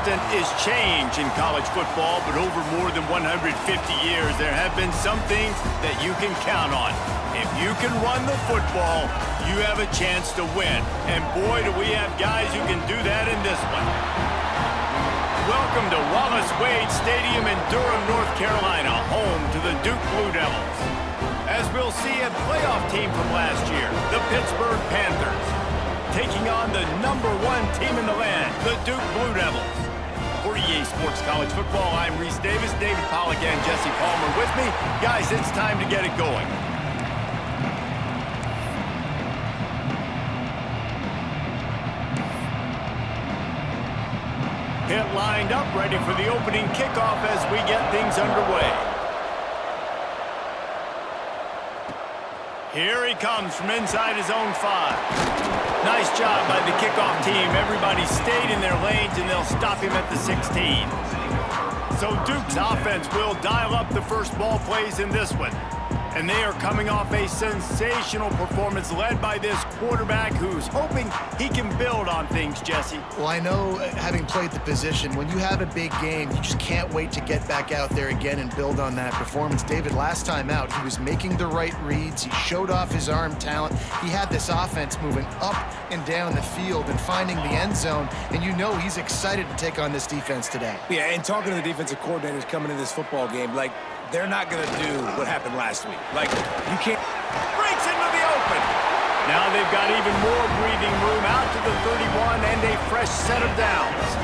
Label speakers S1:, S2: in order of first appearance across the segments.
S1: constant is change in college football, but over more than 150 years, there have been some things that you can count on. If you can run the football, you have a chance to win. And boy, do we have guys who can do that in this one. Welcome to Wallace Wade Stadium in Durham, North Carolina, home to the Duke Blue Devils. As we'll see, a playoff team from last year, the Pittsburgh Panthers, taking on the #1 team in the land, the Duke Blue Devils. For EA Sports College Football, I'm Reese Davis, David Pollack, and Jesse Palmer with me. Guys, it's time to get it going. Pitt lined up, ready for the opening kickoff as we get things underway. Here he comes from inside his own 5. Nice job by the kickoff team. Everybody stayed in their lanes, and they'll stop him at the 16. So Duke's offense will dial up the first ball plays in this one. And they are coming off a sensational performance led by this quarterback who's hoping he can build on things, Jesse.
S2: Well, I know, having played the position, when you have a big game, you just can't wait to get back out there again and build on that performance. David, last time out, he was making the right reads. He showed off his arm talent. He had this offense moving up and down the field and finding the end zone. And you know he's excited to take on this defense today.
S3: Yeah, and talking to the defensive coordinators coming into this football game, like, they're not going to do what happened last week. Like, you can't...
S1: Breaks into the open. Now they've got even more breathing room out to the 31 and a fresh set of downs.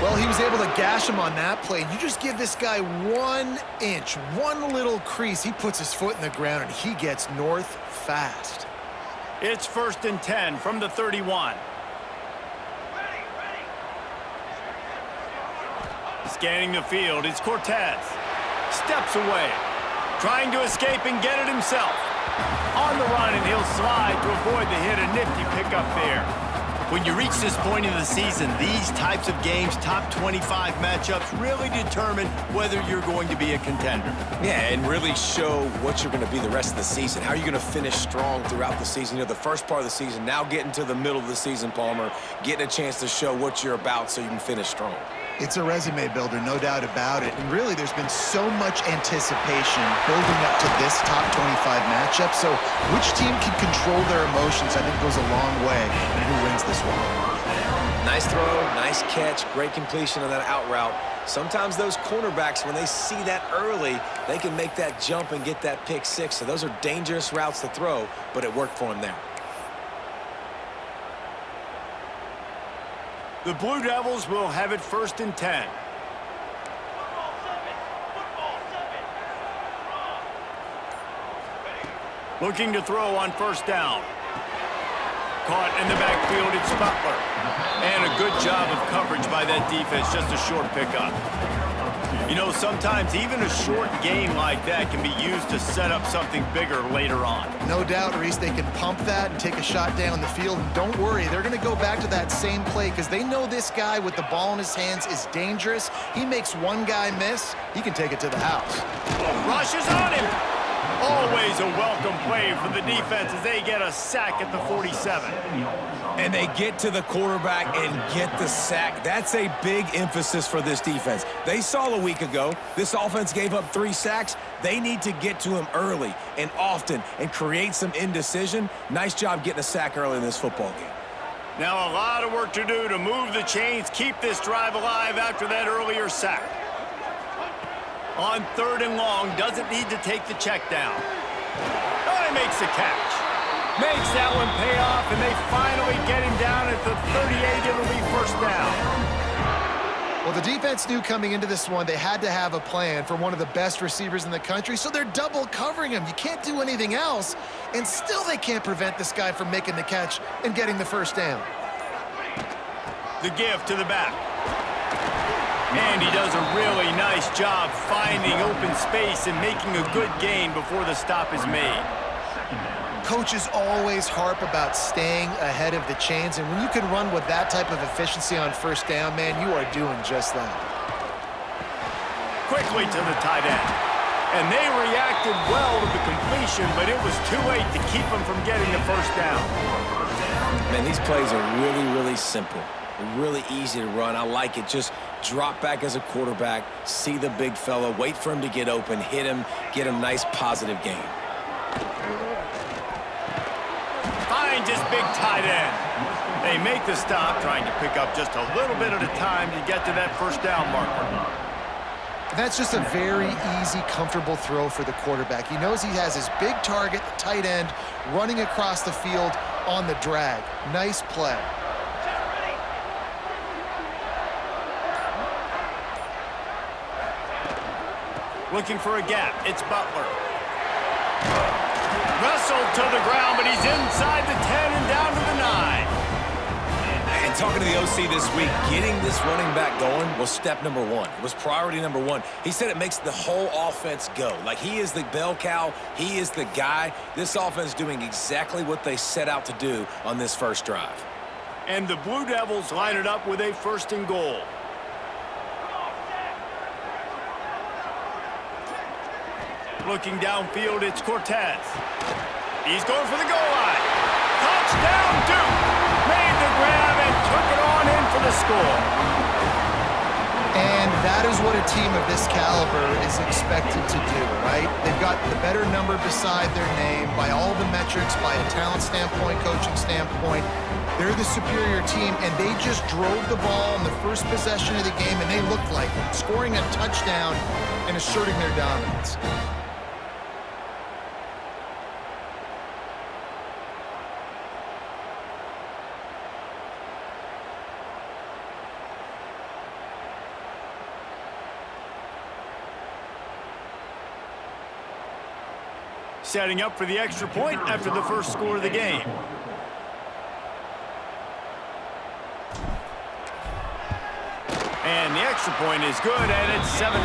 S2: Well, he was able to gash him on that play. You just give this guy 1 inch, one little crease. He puts his foot in the ground, and he gets north fast.
S1: It's 1st and 10 from the 31. Scanning the field, it's Cortez. Steps away, trying to escape and get it himself. On the run, and he'll slide to avoid the hit. A nifty pickup there. When you reach this point in the season, these types of games, top 25 matchups, really determine whether you're going to be a contender.
S3: Yeah, and really show what you're going to be the rest of the season. How are you going to finish strong throughout the season? You know, the first part of the season, now getting to the middle of the season, Palmer, getting a chance to show what you're about so you can finish strong.
S2: It's a resume builder, no doubt about it. And really, there's been so much anticipation building up to this top 25 matchup. So which team can control their emotions, I think, goes a long way in who wins this one.
S3: Nice throw, nice catch, great completion on that out route. Sometimes those cornerbacks, when they see that early, they can make that jump and get that pick 6. So those are dangerous routes to throw, but it worked for him there.
S1: The Blue Devils will have it 1st and 10. Looking to throw on 1st down. Caught in the backfield, it's Butler. And a good job of coverage by that defense, just a short pickup. You know, sometimes even a short game like that can be used to set up something bigger later on.
S2: No doubt, Reese, they can pump that and take a shot down the field. And don't worry, they're going to go back to that same play because they know this guy with the ball in his hands is dangerous. He makes one guy miss, he can take it to the house.
S1: Rushes on him. Always a welcome play for the defense as they get a sack at the 47.
S3: And they get to the quarterback and get the sack. That's a big emphasis for this defense. They saw a week ago, this offense gave up 3 sacks. They need to get to him early and often and create some indecision. Nice job getting a sack early in this football game.
S1: Now a lot of work to do to move the chains, keep this drive alive after that earlier sack. On 3rd and long, doesn't need to take the check down. Oh, he makes the catch. Makes that one pay off, and they finally get him down at the 38. It'll be 1st down.
S2: Well, the defense knew coming into this one they had to have a plan for one of the best receivers in the country, so they're double covering him. You can't do anything else, and still they can't prevent this guy from making the catch and getting the 1st down.
S1: The give to the back. And he does a really nice job finding open space and making a good gain before the stop is made.
S2: Coaches always harp about staying ahead of the chains, and when you can run with that type of efficiency on 1st down, man, you are doing just that.
S1: Quickly to the tight end. And they reacted well to the completion, but it was too late to keep them from getting the 1st down.
S3: Man, these plays are really, really simple. Really easy to run. I like it. Just drop back as a quarterback, see the big fella, wait for him to get open, hit him, get a nice positive gain.
S1: Finds his big tight end. They make the stop, trying to pick up just a little bit at a time to get to that first down marker.
S2: That's just a very easy, comfortable throw for the quarterback. He knows he has his big target, the tight end, running across the field on the drag. Nice play.
S1: Looking for a gap. It's Butler. Wrestled to the ground, but he's inside the 10 and down to the 9.
S3: And talking to the OC this week, getting this running back going was step number one. It was priority number one. He said it makes the whole offense go. Like, he is the bell cow. He is the guy. This offense is doing exactly what they set out to do on this first drive.
S1: And the Blue Devils line it up with a 1st and goal. Looking downfield, it's Cortez. He's going for the goal line. Touchdown, Duke! Made the grab and took it on in for the score.
S2: And that is what a team of this caliber is expected to do, right? They've got the better number beside their name by all the metrics, by a talent standpoint, coaching standpoint. They're the superior team, and they just drove the ball in the first possession of the game, and they looked like it, scoring a touchdown and asserting their dominance.
S1: Setting up for the extra point after the first score of the game. And the extra point is good, and it's 7-0.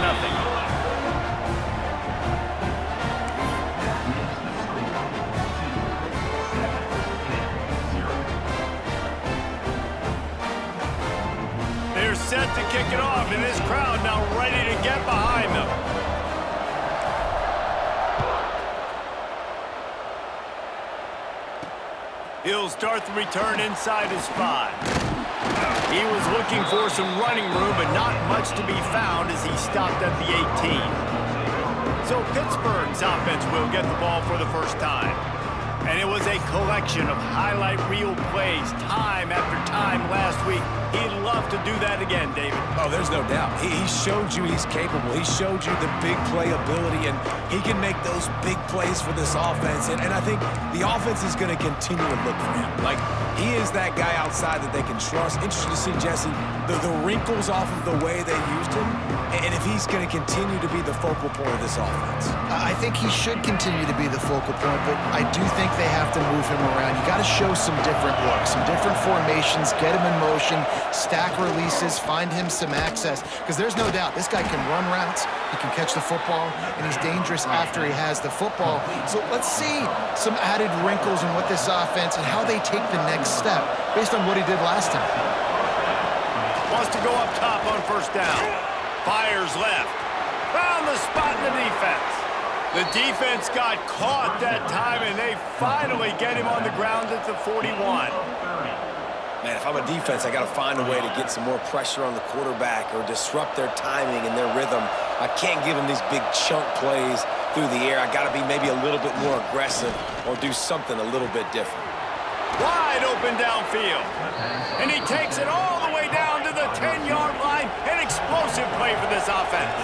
S1: They're set to kick it off, and this crowd now ready to get behind them. He'll start the return inside his 5. He was looking for some running room, but not much to be found as he stopped at the 18. So Pittsburgh's offense will get the ball for the first time. And it was a collection of highlight reel plays time after time last week. He'd love to do that again, David.
S3: Oh, there's no doubt. He showed you he's capable. He showed you the big play ability, and he can make those big plays for this offense. And I think the offense is going to continue to look for him. Like, he is that guy outside that they can trust. Interesting to see, Jesse, the wrinkles off of the way they used him, and if he's going to continue to be the focal point of this offense.
S2: I think he should continue to be the focal point, but I do think they have to move him around. You got to show some different looks, some different formations, get him in motion, stack releases, find him some access, because there's no doubt this guy can run routes, he can catch the football, and he's dangerous after he has the football. So let's see some added wrinkles in what this offense and how they take the next step based on what he did last time.
S1: Wants to go up top on first down. Fires left. Found the spot in the defense. The defense got caught that time, and they finally get him on the ground at the 41.
S3: Man, if I'm a defense, I got to find a way to get some more pressure on the quarterback or disrupt their timing and their rhythm. I can't give them these big chunk plays through the air. I got to be maybe a little bit more aggressive or do something a little bit different.
S1: Wide open downfield. And he takes it all the way down to the 10-yard line. An explosive play for this offense.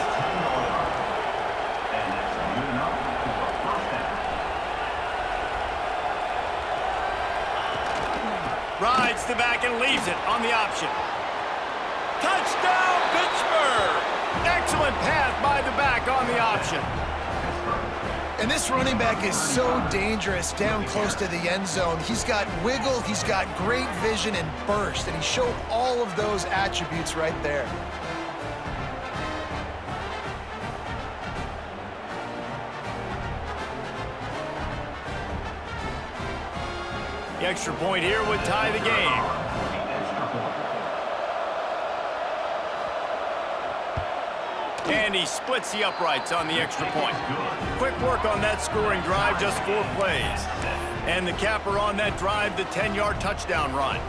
S1: Rides the back and leaves it on the option. Touchdown, Pittsburgh! Excellent pass by the back on the option.
S2: And this running back is so dangerous down close to the end zone. He's got wiggle, he's got great vision and burst, and he showed all of those attributes right there.
S1: The extra point here would tie the game. And he splits the uprights on the extra point. Quick work on that scoring drive, just 4 plays. And the capper on that drive, the 10-yard touchdown run.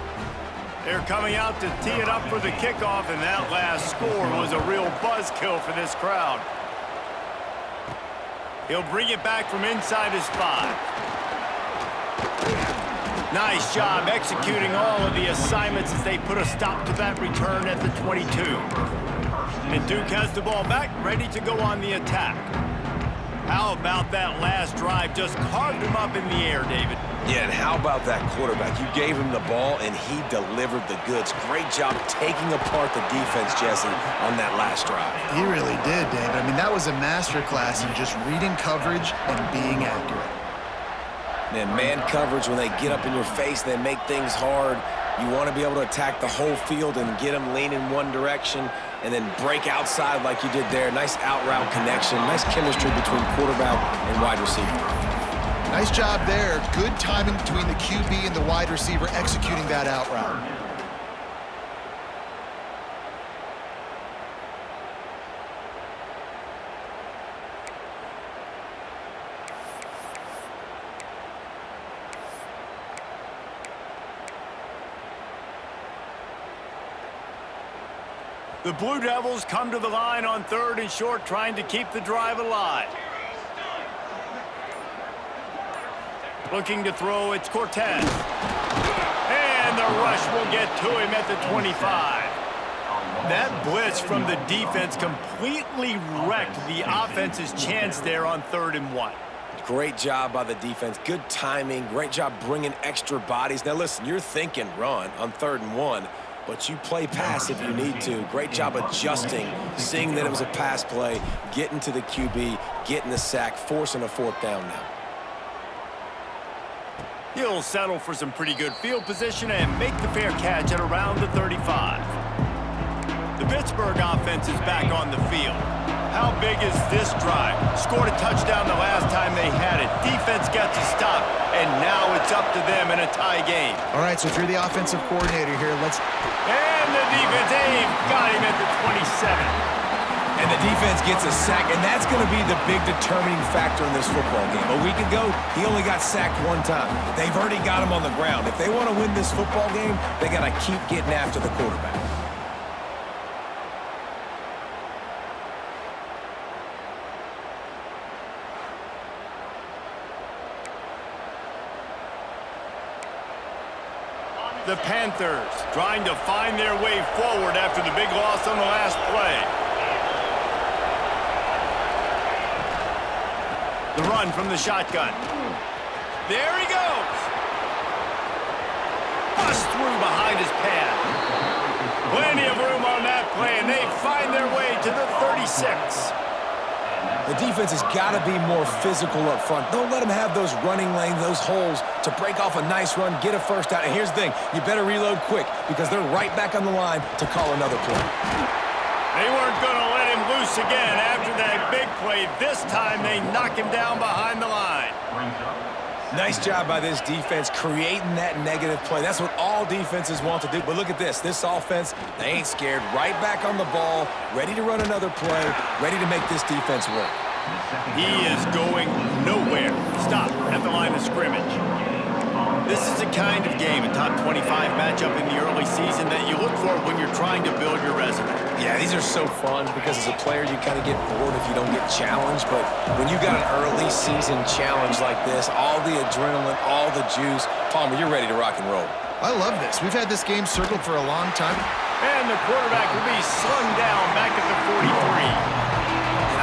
S1: They're coming out to tee it up for the kickoff, and that last score was a real buzzkill for this crowd. He'll bring it back from inside his 5. Nice job executing all of the assignments as they put a stop to that return at the 22. And Duke has the ball back, ready to go on the attack. How about that last drive? Just carved him up in the air, David.
S3: Yeah, and how about that quarterback? You gave him the ball, and he delivered the goods. Great job taking apart the defense, Jesse, on that last drive.
S2: He really did, David. I mean, that was a masterclass in just reading coverage and being accurate.
S3: Man coverage, when they get up in your face, they make things hard. You want to be able to attack the whole field and get them leaning one direction and then break outside like you did there. Nice out-route connection. Nice chemistry between quarterback and wide receiver.
S2: Nice job there. Good timing between the QB and the wide receiver executing that out route.
S1: The Blue Devils come to the line on 3rd and short, trying to keep the drive alive. Looking to throw, it's Cortez. And the rush will get to him at the 25. That blitz from the defense completely wrecked the offense's chance there on 3rd and 1.
S3: Great job by the defense. Good timing. Great job bringing extra bodies. Now, listen, you're thinking run on 3rd and 1, but you play pass if you need to. Great job adjusting, seeing that it was a pass play, getting to the QB, getting the sack, forcing a 4th down now.
S1: He'll settle for some pretty good field position and make the fair catch at around the 35. The Pittsburgh offense is back on the field. How big is this drive? Scored a touchdown the last time they had it. Defense got to stop, and now it's up to them in a tie game.
S2: All right, so if you're the offensive coordinator here,
S1: And the defense, got him at the 27.
S3: And the defense gets a sack, and that's going to be the big determining factor in this football game. A week ago, he only got sacked 1 time. They've already got him on the ground. If they want to win this football game, they got to keep getting after the quarterback.
S1: The Panthers trying to find their way forward after the big loss on the last play. The run from the shotgun. There he goes. Bust through behind his pad. Plenty of room on that play, and they find their way to the 36.
S3: The defense has got to be more physical up front. Don't let them have those running lanes, those holes to break off a nice run, get a 1st down. And here's the thing, you better reload quick because they're right back on the line to call another play.
S1: They weren't going to let him loose again after that big play. This time they knock him down behind the line.
S3: Nice job by this defense creating that negative play. That's what all defenses want to do. But look at this. This offense, they ain't scared. Right back on the ball, ready to run another play, ready to make this defense work.
S1: He is going nowhere. Stop at the line of scrimmage. This is the kind of game, a top 25 matchup in the early season, that you look for when you're trying to build your resume.
S3: Yeah, these are so fun because as a player you kind of get bored if you don't get challenged. But when you got an early season challenge like this, all the adrenaline, all the juice, Palmer, you're ready to rock and roll.
S2: I love this. We've had this game circled for a long time.
S1: And the quarterback will be slung down back at the 43.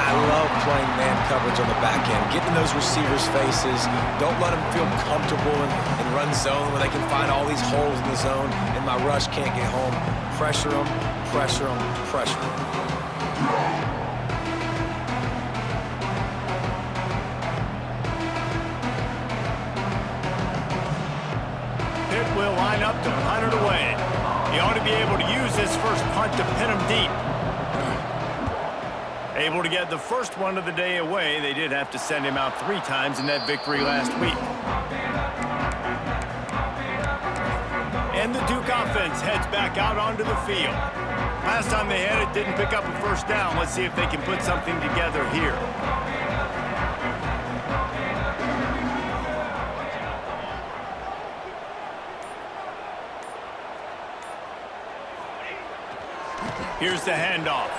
S3: I love playing man coverage on the back end, getting those receivers' faces. Don't let them feel comfortable in run zone where they can find all these holes in the zone and my rush can't get home. Pressure them, pressure them, pressure them.
S1: Pitt will line up to punt it away. He ought to be able to use this first punt to pin him deep. Able to get the first one of the day away. They did have to send him out 3 times in that victory last week. And the Duke offense heads back out onto the field. Last time they had it, didn't pick up a 1st down. Let's see if they can put something together here. Here's the handoff.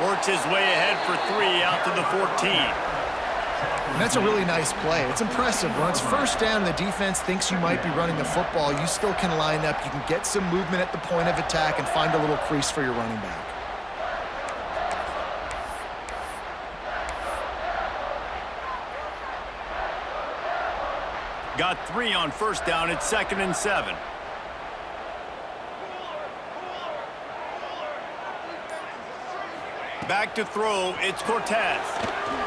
S1: Works his way ahead for 3 out to the 14.
S2: And that's a really nice play. It's impressive. When it's first down and the defense thinks you might be running the football, you still can line up. You can get some movement at the point of attack and find a little crease for your running back.
S1: Got 3 on first down. It's 2nd and 7. Back to throw. It's Cortez.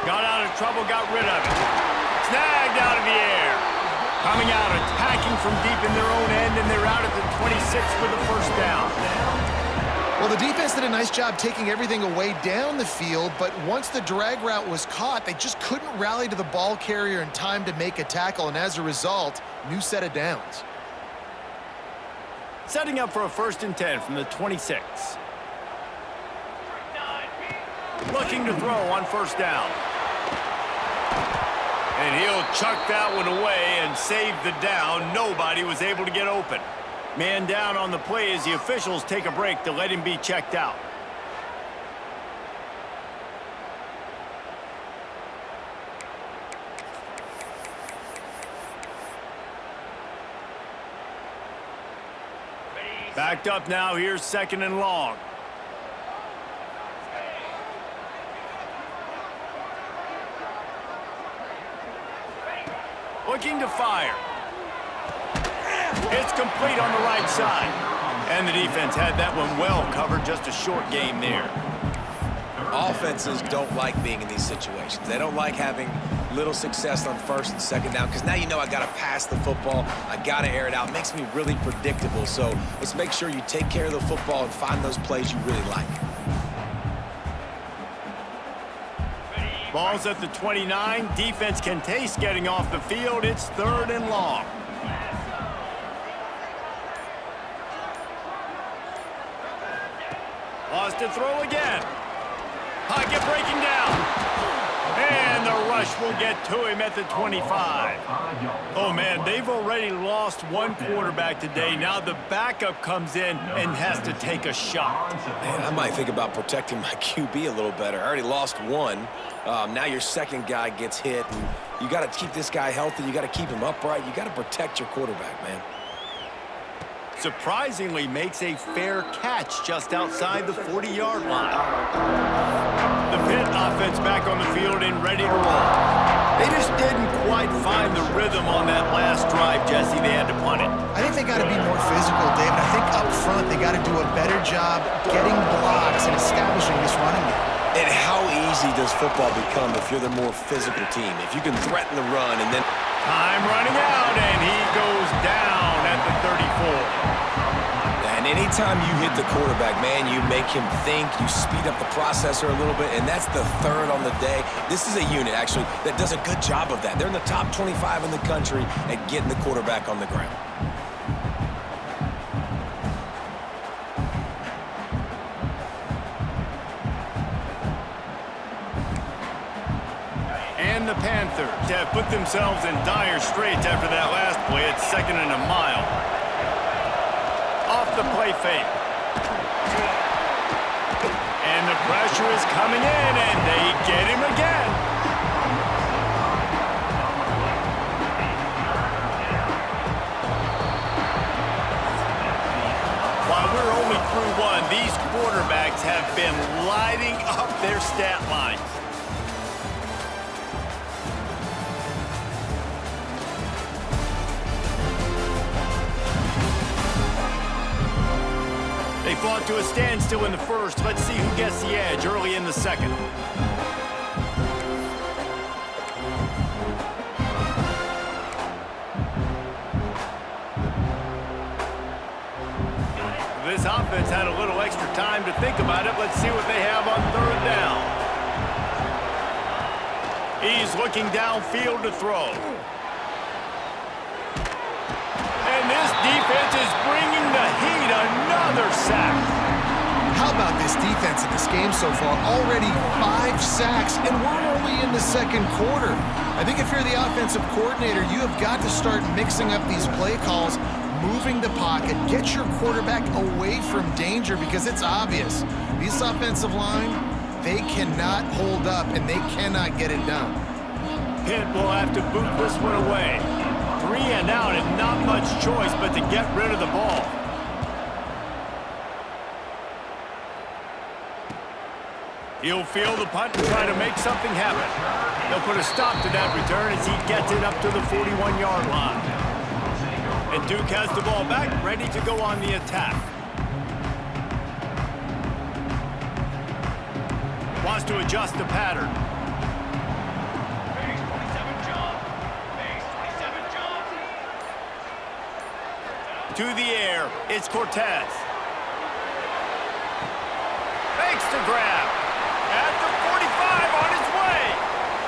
S1: Got out of trouble, got rid of it. Snagged out of the air. Coming out, attacking from deep in their own end, and they're out at the 26 for the first down.
S2: Well, the defense did a nice job taking everything away down the field, but once the drag route was caught, they just couldn't rally to the ball carrier in time to make a tackle, and as a result, new set of downs.
S1: Setting up for a 1st and 10 from the 26. Looking to throw on first down. And he'll chuck that one away and save the down. Nobody was able to get open. Man down on the play as the officials take a break to let him be checked out. Backed up now. Here's 2nd and long. Looking to fire. It's complete on the right side. And the defense had that one well covered. Just a short game there.
S3: Offenses don't like being in these situations. They don't like having little success on 1st and 2nd down because now you know I got to pass the football. I got to air it out. It makes me really predictable. So let's make sure you take care of the football and find those plays you really like.
S1: Ball's at the 29. Defense can taste getting off the field. It's 3rd and long. Lost to throw again. Pocket breaking down. And the rush will get to him at the 25. Oh, man, they've already lost one quarterback today. Now the backup comes in and has to take a shot.
S3: Man, I might think about protecting my QB a little better. I already lost one. Now your second guy gets hit. And you got to keep this guy healthy. You got to keep him upright. You got to protect your quarterback, man.
S1: Surprisingly makes a fair catch just outside the 40-yard line. The Pitt offense back on the field and ready to roll. They just didn't quite find the rhythm on that last drive, Jesse. They had to punt it.
S2: I think they got to be more physical, David. I think up front they got to do a better job getting blocks and establishing this running game.
S3: And how easy does football become if you're the more physical team? If you can threaten the run and then...
S1: Time running out, and he goes down at the 34.
S3: And anytime you hit the quarterback, man, you make him think, you speed up the processor a little bit, and that's the 3rd on the day. This is a unit, actually, that does a good job of that. They're in the top 25 in the country at getting the quarterback on the ground.
S1: And the Panthers have put themselves in dire straits after that last play. It's 2nd and a mile. Off the play fake. And the pressure is coming in, and they get him again. While we're only through one, these quarterbacks have been lighting up their stat lines. They fought to a standstill in the first. Let's see who gets the edge early in the second. This offense had a little extra time to think about it. Let's see what they have on 3rd down. He's looking downfield to throw. And this defense is bringing the heat. Another sack.
S2: How about this defense in this game so far? Already 5 sacks, and we're only in the 2nd quarter. I think if you're the offensive coordinator, you have got to start mixing up these play calls, moving the pocket, get your quarterback away from danger, because it's obvious. This offensive line, they cannot hold up, and they cannot get it done.
S1: Pitt will have to boot this one away. 3 and out, and not much choice but to get rid of the ball. He'll field the punt and try to make something happen. They'll put a stop to that return as he gets it up to the 41-yard line. And Duke has the ball back, ready to go on the attack. Wants to adjust the pattern. To the air, it's Cortez. Fakes to grab. At the 45, on his way.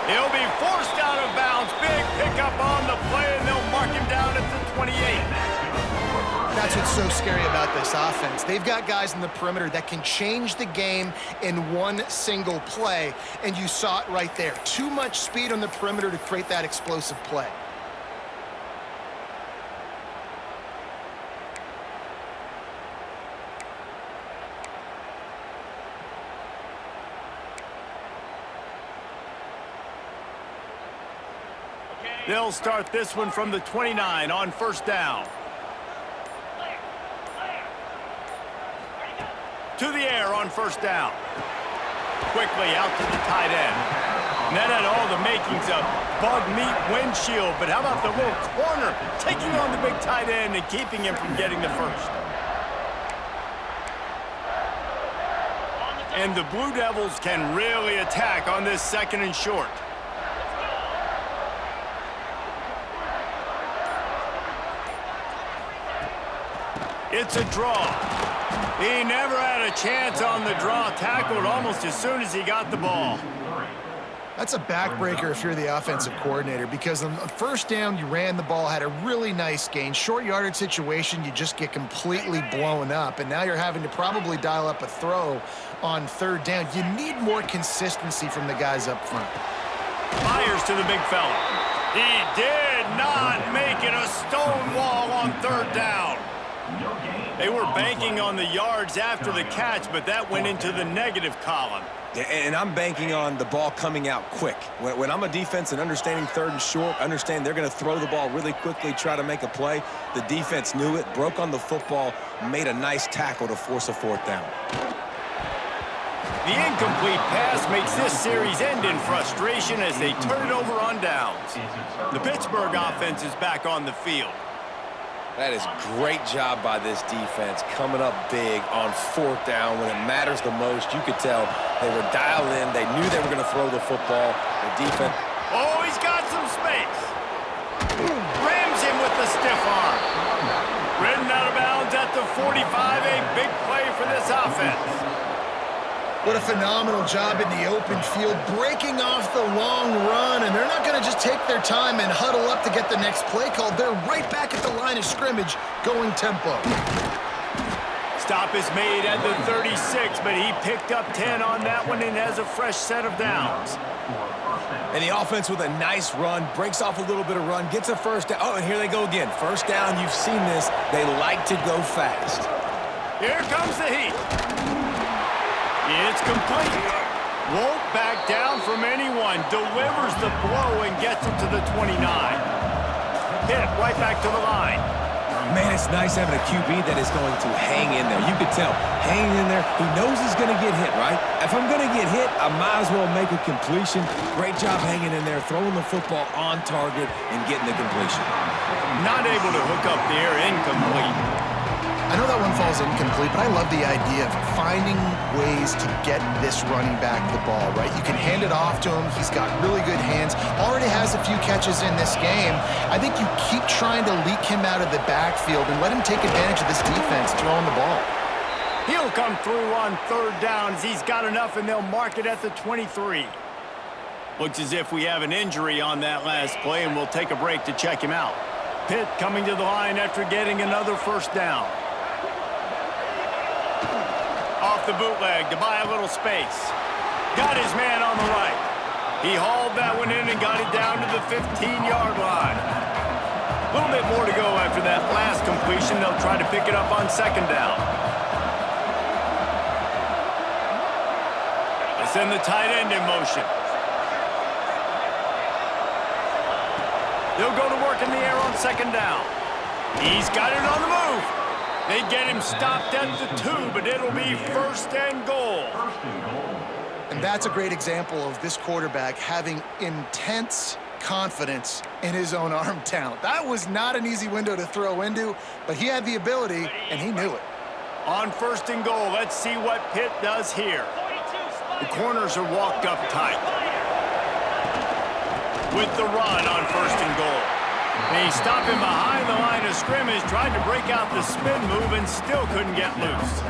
S1: He'll be forced out of bounds. Big pickup on the play, and they'll mark him down at the 28.
S2: That's what's so scary about this offense. They've got guys in the perimeter that can change the game in one single play, and you saw it right there. Too much speed on the perimeter to create that explosive play.
S1: They'll start this one from the 29 on first down. To the air on first down. Quickly out to the tight end. And that had all the makings of bug meat windshield, but how about the little corner taking on the big tight end and keeping him from getting the first? And the Blue Devils can really attack on this 2nd and short. It's a draw. He never had a chance on the draw. Tackled almost as soon as he got the ball.
S2: That's a backbreaker if you're the offensive coordinator, because on the first down, you ran the ball, had a really nice gain. Short yardage situation, you just get completely blown up, and now you're having to probably dial up a throw on 3rd down. You need more consistency from the guys up front.
S1: Fires to the big fella. He did not make it a stone wall on 3rd down. They were banking on the yards after the catch, but that went into the negative column.
S3: And I'm banking on the ball coming out quick. When I'm a defense and understanding 3rd and short, understand they're going to throw the ball really quickly, try to make a play. The defense knew it, broke on the football, made a nice tackle to force a 4th down.
S1: The incomplete pass makes this series end in frustration as they turn it over on downs. The Pittsburgh offense is back on the field.
S4: That is great job by this defense, coming up big on 4th down when it matters the most. You could tell they were dialed in. They knew they were going to throw the football. The defense.
S1: Oh, he's got some space. Rams him with the stiff arm. Ridden out of bounds at the 45. A big play for this offense.
S2: What a phenomenal job in the open field, breaking off the long run, and they're not going to just take their time and huddle up to get the next play called. They're right back at the line of scrimmage, going tempo.
S1: Stop is made at the 36, but he picked up 10 on that one and has a fresh set of downs.
S3: And the offense with a nice run, breaks off a little bit of run, gets a first down. Oh, and here they go again. First down, you've seen this. They like to go fast.
S1: Here comes the heat. It's complete. Won't back down from anyone. Delivers the blow and gets it to the 29. Pitt right back to the line.
S3: Man, it's nice having a QB that is going to hang in there. You could tell, hanging in there. He knows he's going to get hit, right? If I'm going to get hit, I might as well make a completion. Great job hanging in there, throwing the football on target and getting the completion.
S1: Not able to hook up there, incomplete.
S2: I know that one falls incomplete, but I love the idea of finding ways to get this running back the ball, right? You can hand it off to him. He's got really good hands. Already has a few catches in this game. I think you keep trying to leak him out of the backfield and let him take advantage of this defense throwing the ball.
S1: He'll come through on 3rd down as he's got enough, and they'll mark it at the 23. Looks as if we have an injury on that last play, and we'll take a break to check him out. Pitt coming to the line after getting another first down. Off the bootleg to buy a little space. Got his man on the right. He hauled that one in and got it down to the 15-yard line. A little bit more to go after that last completion. They'll try to pick it up on second down. They send the tight end in motion. They'll go to work in the air on second down. He's got it on the move. They get him stopped at the 2, but it'll be first and goal.
S2: And that's a great example of this quarterback having intense confidence in his own arm talent. That was not an easy window to throw into, but he had the ability, and he knew it.
S1: On first and goal, let's see what Pitt does here. The corners are walked up tight. With the run on first and goal. They stop him behind the line of scrimmage, tried to break out the spin move, and still couldn't get loose.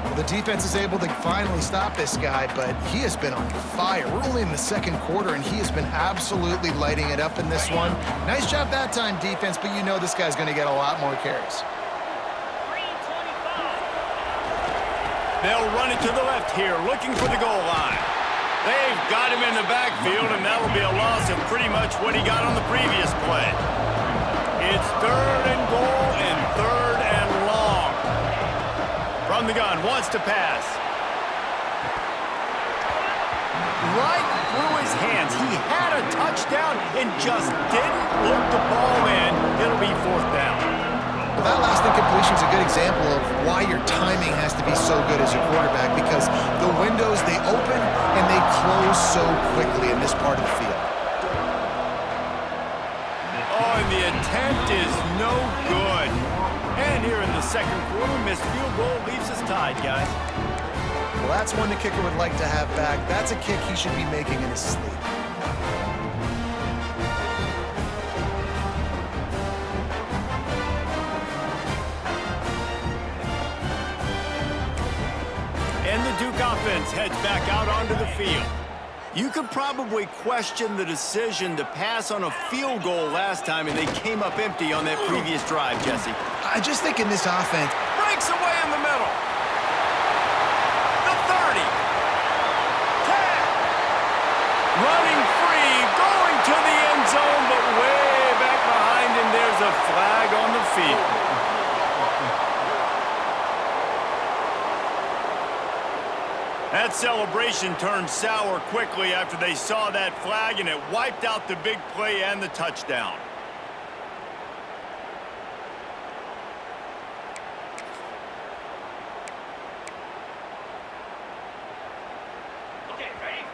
S2: Well, the defense is able to finally stop this guy, but he has been on fire. We're only in the second quarter, and he has been absolutely lighting it up in this one. Nice job that time, defense, but you know this guy's going to get a lot more carries.
S1: They'll run it to the left here, looking for the goal line. They've got him in the backfield, and that'll be a loss of pretty much what he got on the previous play. It's third and goal and third and long. From the gun, wants to pass. Right through his hands. He had a touchdown and just didn't look the ball in. It'll be fourth down.
S2: Well, that last incompletion is a good example of why your timing has to be so good as a quarterback, because the windows, they open and they close so quickly in this part of the field.
S1: Oh, and the attempt is no good. And here in the second quarter, missed field goal leaves us tied, guys.
S2: Well, that's one the kicker would like to have back. That's a kick he should be making in his sleep.
S1: And the Duke offense heads back out onto the field. You could probably question the decision to pass on a field goal last time, and they came up empty on that previous drive, Jesse.
S2: I just think in this offense,
S1: Breaks away in the middle. The 30. 10. Running free, going to the end zone, but way back behind him, there's a flag on the field. That celebration turned sour quickly after they saw that flag, and it wiped out the big play and the touchdown.
S5: Okay, ready?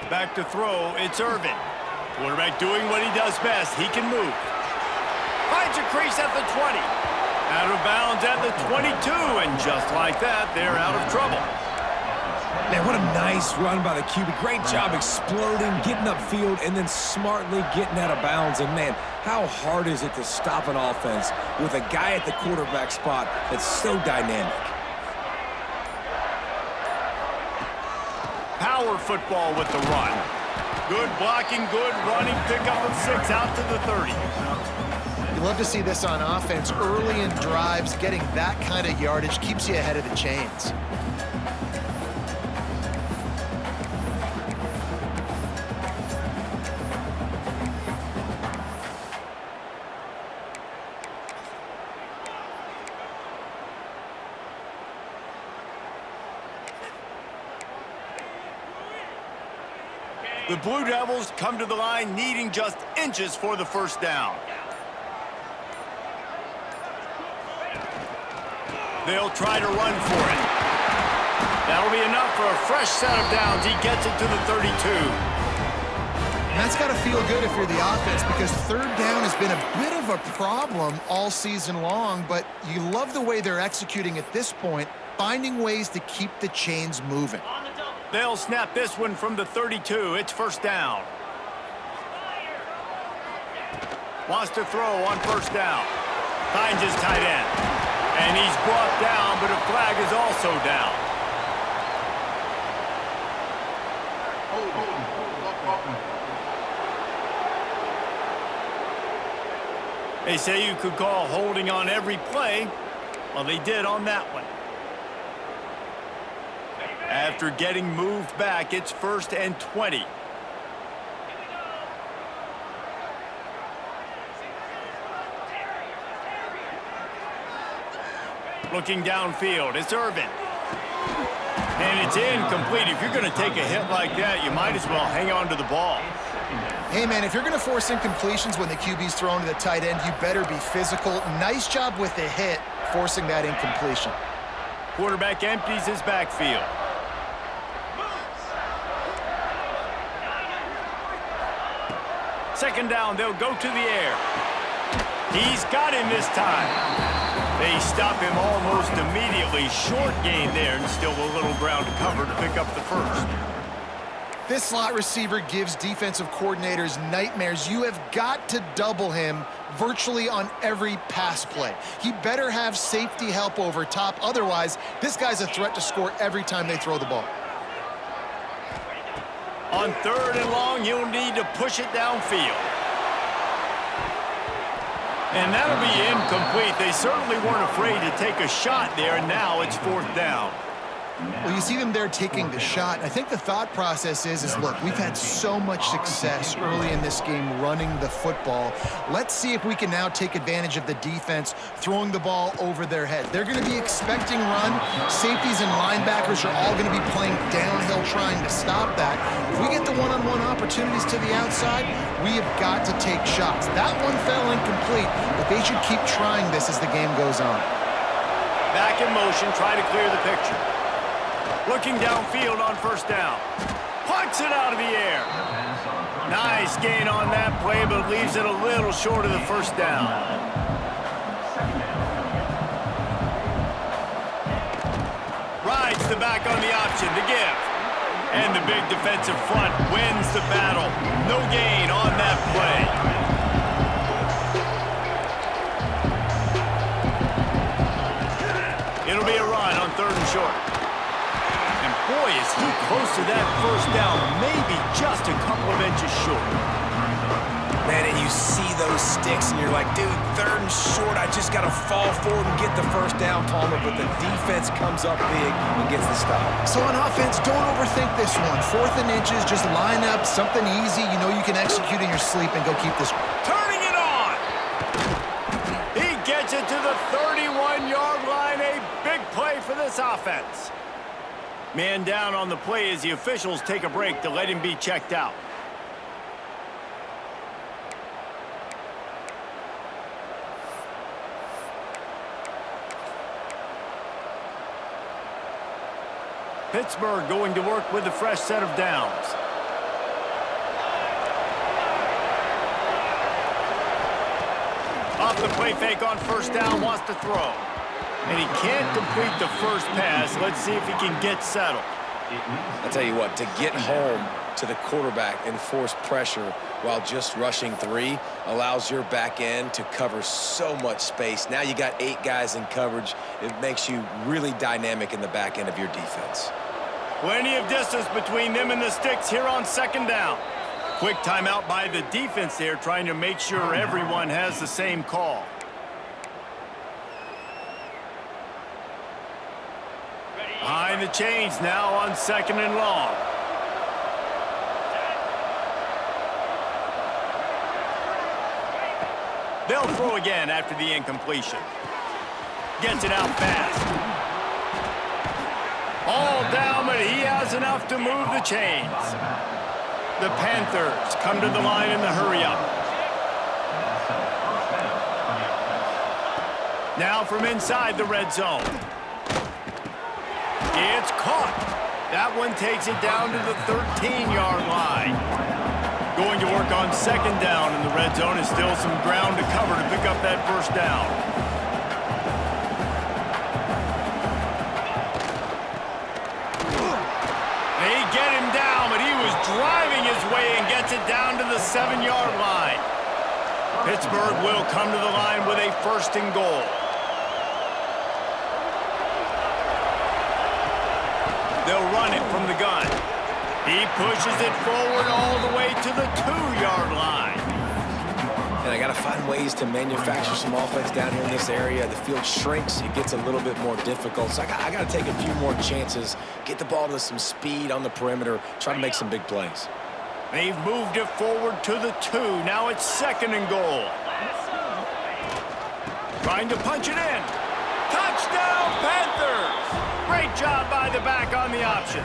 S1: Back to throw, it's Irvin. Quarterback doing what he does best. He can move. Finds a crease at the 20. Out of bounds at the 22, and just like that, they're out of trouble.
S3: Man, what a nice run by the QB. Great job exploding, getting upfield, and then smartly getting out of bounds. And, man, how hard is it to stop an offense with a guy at the quarterback spot that's so dynamic?
S1: Power football with the run. Good blocking, good running, pickup of 6 out to the 30.
S2: you love to see this on offense. Early in drives, getting that kind of yardage keeps you ahead of the chains.
S1: The Blue Devils come to the line needing just inches for the first down. They'll try to run for it. That'll be enough for a fresh set of downs. He gets it to the 32.
S2: And that's got to feel good if you're the offense, because third down has been a bit of a problem all season long, but you love the way they're executing at this point, finding ways to keep the chains moving.
S1: They'll snap this one from the 32. It's first down. Wants to throw on first down. Finds his tight end. And he's brought down, but a flag is also down. They say you could call holding on every play. Well, they did on that one. After getting moved back, it's 1st and 20. Looking downfield, it's Irvin. And it's incomplete. If you're going to take a hit like that, you might as well hang on to the ball.
S2: Hey, man, if you're going to force incompletions when the QB's thrown to the tight end, you better be physical. Nice job with the hit, forcing that incompletion.
S1: Quarterback empties his backfield. Second down, they'll go to the air. He's got him this time. They stop him almost immediately. Short gain there, and still a little ground to cover to pick up the first.
S2: This slot receiver gives defensive coordinators nightmares. You have got to double him virtually on every pass play. He better have safety help over top. Otherwise, this guy's a threat to score every time they throw the ball.
S1: On 3rd and long, he'll need to push it downfield. And that'll be incomplete. They certainly weren't afraid to take a shot there, and now it's 4th down.
S2: Well, you see them there taking the shot. I think the thought process is look, we've had so much success early in this game running the football. Let's see if we can now take advantage of the defense throwing the ball over their head. They're going to be expecting run. Safeties and linebackers are all going to be playing downhill trying to stop that. If we get the one-on-one opportunities to the outside, we have got to take shots. That one fell incomplete, but they should keep trying this as the game goes on.
S1: Back in motion, try to clear the picture. Looking downfield on 1st down. Pucks it out of the air. Nice gain on that play, but leaves it a little short of the 1st down. Rides the back on the option to give. And the big defensive front wins the battle. No gain on that play. It'll be a run on 3rd and short. Boy, is he close to that 1st down, maybe just a couple of inches short.
S3: Man, and you see those sticks, and you're like, dude, 3rd and short, I just got to fall forward and get the 1st down, Palmer, but the defense comes up big and gets the stop.
S2: So on offense, don't overthink this one. 4th and inches, just line up, something easy. You know you can execute in your sleep and go keep this.
S1: Turning it on! He gets it to the 31-yard line, a big play for this offense. Man down on the play as the officials take a break to let him be checked out. Pittsburgh going to work with a fresh set of downs. Off the play fake on 1st down, wants to throw. And he can't complete the first pass. Let's see if he can get settled.
S4: I'll tell you what, to get home to the quarterback and force pressure while just rushing 3 allows your back end to cover so much space. Now you got 8 guys in coverage. It makes you really dynamic in the back end of your defense.
S1: Plenty of distance between them and the sticks here on 2nd down. Quick timeout by the defense there, trying to make sure everyone has the same call. Behind the chains now on 2nd and long. They'll throw again after the incompletion. Gets it out fast. All down, but he has enough to move the chains. The Panthers come to the line in the hurry-up. Now from inside the red zone. It's caught. That one takes it down to the 13-yard line. Going to work on 2nd down in the red zone. Is still some ground to cover to pick up that 1st down. They get him down, but he was driving his way and gets it down to the 7-yard line. Pittsburgh will come to the line with a 1st and goal. They'll run it from the gun. He pushes it forward all the way to the 2-yard line.
S4: And I got to find ways to manufacture some offense down here in this area. The field shrinks. It gets a little bit more difficult. So I got to take a few more chances, get the ball to some speed on the perimeter, try to make some big plays.
S1: They've moved it forward to the 2. Now it's 2nd and goal. Trying to punch it in. Touchdown, Panthers! Great job by the back on the option.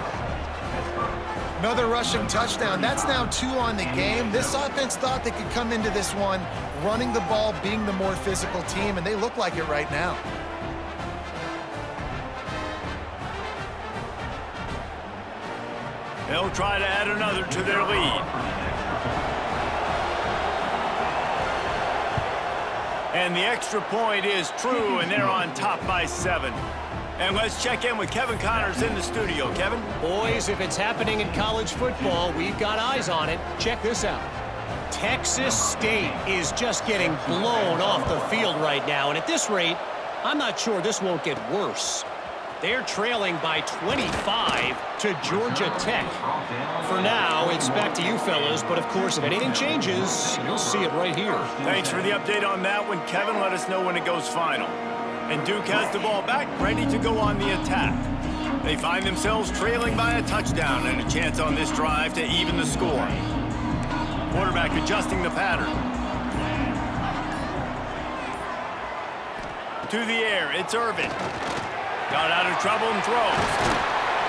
S2: Another rushing touchdown. That's now 2 on the game. This offense thought they could come into this one running the ball, being the more physical team, and they look like it right now.
S1: They'll try to add another to their lead. And the extra point is true, and they're on top by 7. And let's check in with Kevin Connors in the studio. Kevin?
S6: Boys, if it's happening in college football, we've got eyes on it. Check this out. Texas State is just getting blown off the field right now, and at this rate, I'm not sure this won't get worse. They're trailing by 25 to Georgia Tech. For now, it's back to you fellas, but of course, if anything changes, you'll see it right here.
S1: Thanks for the update on that one, Kevin. Let us know when it goes final. And Duke has the ball back, ready to go on the attack. They find themselves trailing by a touchdown and a chance on this drive to even the score. Quarterback adjusting the pattern. To the air, it's Irvin. Got out of trouble and throws.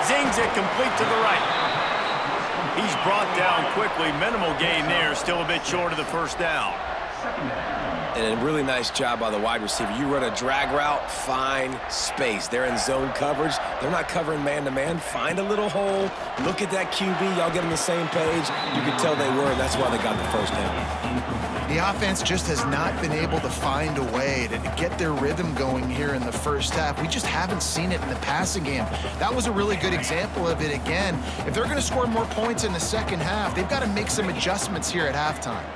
S1: Zings it complete to the right. He's brought down quickly. Minimal gain there. Still a bit short of the first down.
S4: And a really nice job by the wide receiver. You run a drag route, find space. They're in zone coverage. They're not covering man-to-man. Find a little hole. Look at that QB. Y'all get on the same page. You can tell they were, and that's why they got the first down.
S2: The offense just has not been able to find a way to get their rhythm going here in the first half. We just haven't seen it in the passing game. That was a really good example of it again. If they're going to score more points in the second half, they've got to make some adjustments here at halftime.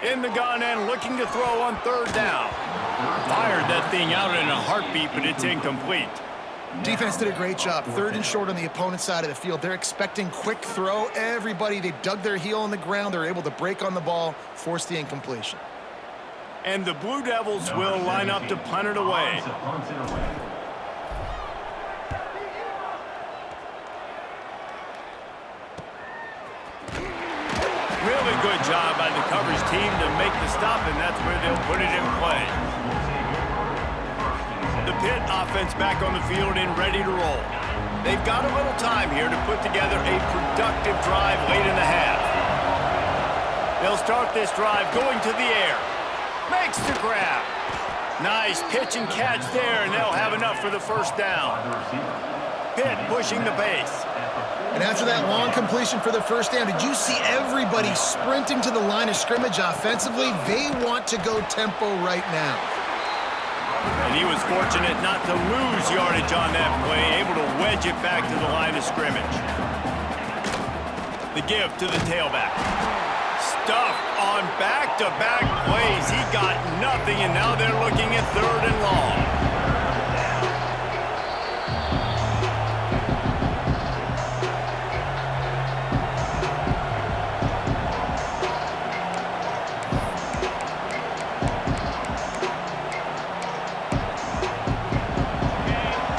S1: In the gun and looking to throw on 3rd down. Fired that thing out in a heartbeat, but it's incomplete.
S2: Defense did a great job. 3rd and short on the opponent's side of the field. They're expecting quick throw. Everybody, they dug their heel on the ground. They're able to break on the ball, force the incompletion.
S1: And the Blue Devils will line up to punt it away. Really good job by the coverage team to make the stop, and that's where they'll put it in play. The Pitt offense back on the field and ready to roll. They've got a little time here to put together a productive drive late in the half. They'll start this drive going to the air. Makes the grab. Nice pitch and catch there, and they'll have enough for the first down. Pitt pushing the pace.
S2: And after that long completion for the first down, did you see everybody sprinting to the line of scrimmage offensively? They want to go tempo right now.
S1: And he was fortunate not to lose yardage on that play, able to wedge it back to the line of scrimmage. The give to the tailback. Stuffed on back-to-back plays. He got nothing, and now they're looking at 3rd and long.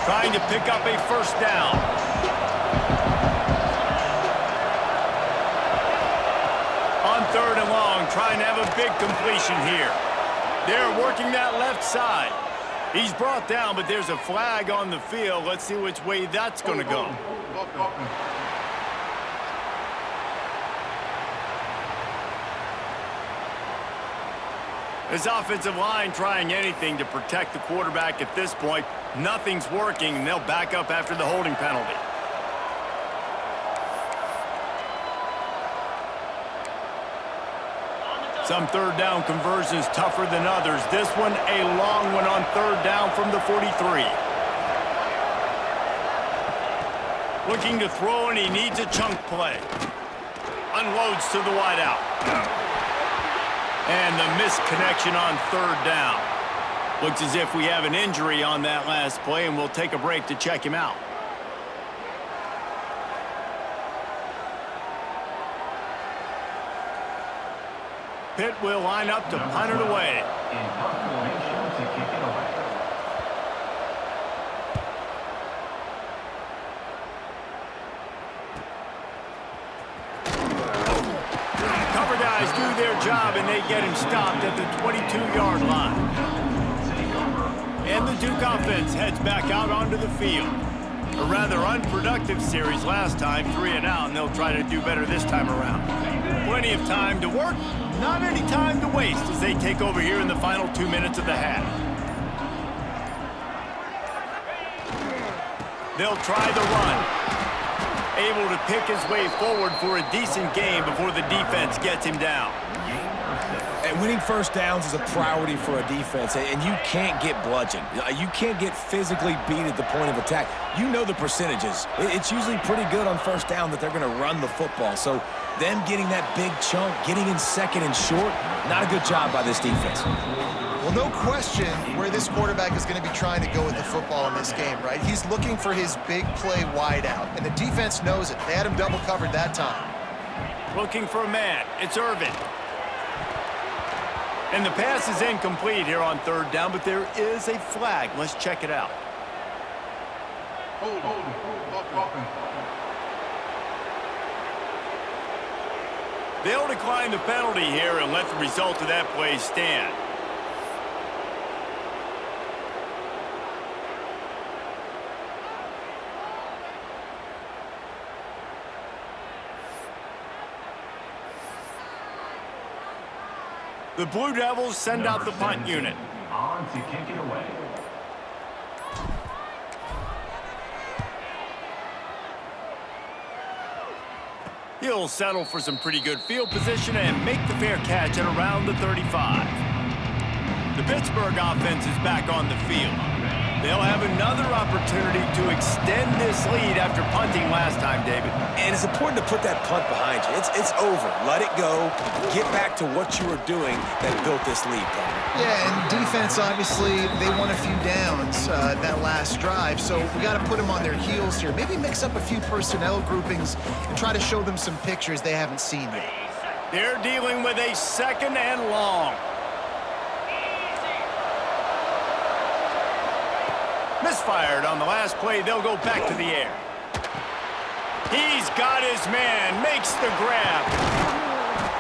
S1: Trying to pick up a first down. On 3rd and long, trying to have a big completion here. They're working that left side. He's brought down, but there's a flag on the field. Let's see which way that's going to go. This offensive line trying anything to protect the quarterback at this point. Nothing's working, and they'll back up after the holding penalty. Some 3rd down conversions tougher than others. This one, a long one on 3rd down from the 43. Looking to throw, and he needs a chunk play. Unloads to the wideout. And the misconnection on 3rd down. Looks as if we have an injury on that last play, and we'll take a break to check him out. Pitt will line up to punt it away. Cover guys do their job, and they get him stopped at the 22-yard line. And the Duke offense heads back out onto the field. A rather unproductive series last time, 3 and out, and they'll try to do better this time around. Plenty of time to work, not any time to waste as they take over here in the final 2 minutes of the half. They'll try the run. Able to pick his way forward for a decent game before the defense gets him down.
S3: And winning first downs is a priority for a defense, and you can't get bludgeoned. You can't get physically beat at the point of attack. You know the percentages. It's usually pretty good on first down that they're going to run the football. So them getting that big chunk, getting in second and short, not a good job by this defense.
S2: Well, no question where this quarterback is going to be trying to go with the football in this game, right? He's looking for his big play wide out, and the defense knows it. They had him double covered that time.
S1: Looking for a man. It's Irvin. And the pass is incomplete here on 3rd down, but there is a flag. Let's check it out. They'll decline the penalty here and let the result of that play stand. The Blue Devils send out the punt unit.
S5: On to kick it away.
S1: He'll settle for some pretty good field position and make the fair catch at around the 35. The Pittsburgh offense is back on the field. They'll have another opportunity to extend this lead after punting last time, David.
S4: And it's important to put that punt behind you. It's over. Let it go. Get back to what you were doing that built this lead, Tom.
S2: Yeah, and defense, obviously, they won a few downs that last drive, so we got to put them on their heels here. Maybe mix up a few personnel groupings and try to show them some pictures they haven't seen yet.
S1: They're dealing with a 2nd and long. Misfired on the last play. They'll go back to the air. He's got his man. Makes the grab.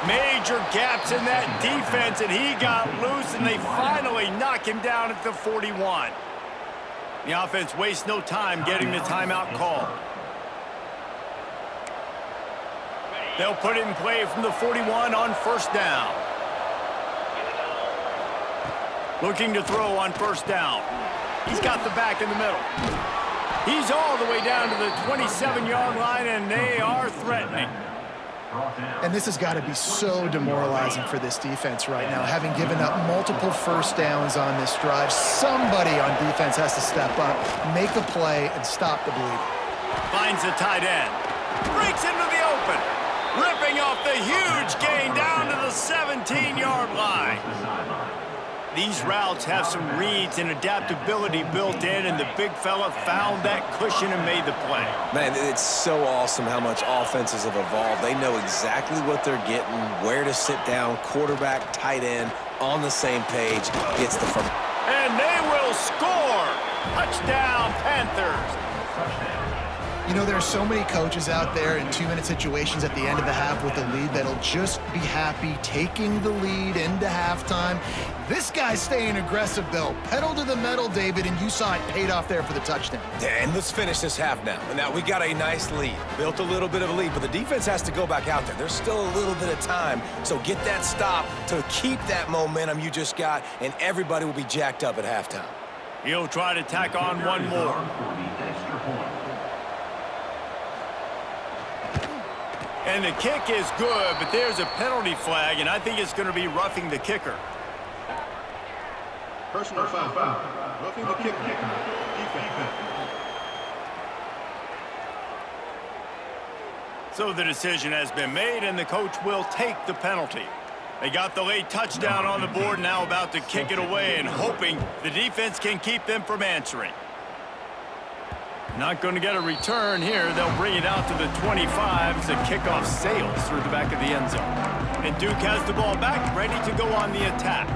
S1: Major gaps in that defense, and he got loose, and they finally knock him down at the 41. The offense wastes no time getting the timeout called. They'll put it in play from the 41 on 1st down. Looking to throw on 1st down. He's got the back in the middle. He's all the way down to the 27-yard line, and they are threatening.
S2: And this has got to be so demoralizing for this defense right now, having given up multiple first downs on this drive. Somebody on defense has to step up, make a play, and stop the bleeding.
S1: Finds the tight end. Breaks into the open. Ripping off the huge gain down to the 17-yard line. These routes have some reads and adaptability built in, and the big fella found that cushion and made the play.
S4: Man, it's so awesome how much offenses have evolved. They know exactly what they're getting, where to sit down, quarterback, tight end, on the same page, gets the first.
S1: And they will score! Touchdown, Panthers!
S2: You know, there are so many coaches out there in 2-minute situations at the end of the half with the lead that'll just be happy taking the lead into halftime. This guy's staying aggressive, though. Pedal to the metal, David, and you saw it paid off there for the touchdown.
S4: And let's finish this half now. Now, we got a nice lead. Built a little bit of a lead, but the defense has to go back out there. There's still a little bit of time, so get that stop to keep that momentum you just got, and everybody will be jacked up at halftime.
S1: He'll try to tack on one more. And the kick is good, but there's a penalty flag, and I think it's going to be roughing the kicker.
S7: Personal foul. Roughing the kicker. Defense.
S1: So the decision has been made, and the coach will take the penalty. They got the late touchdown on the board, now about to kick it away and hoping the defense can keep them from answering. Not going to get a return here. They'll bring it out to the 25 as the kickoff sails through the back of the end zone. And Duke has the ball back, ready to go on the attack.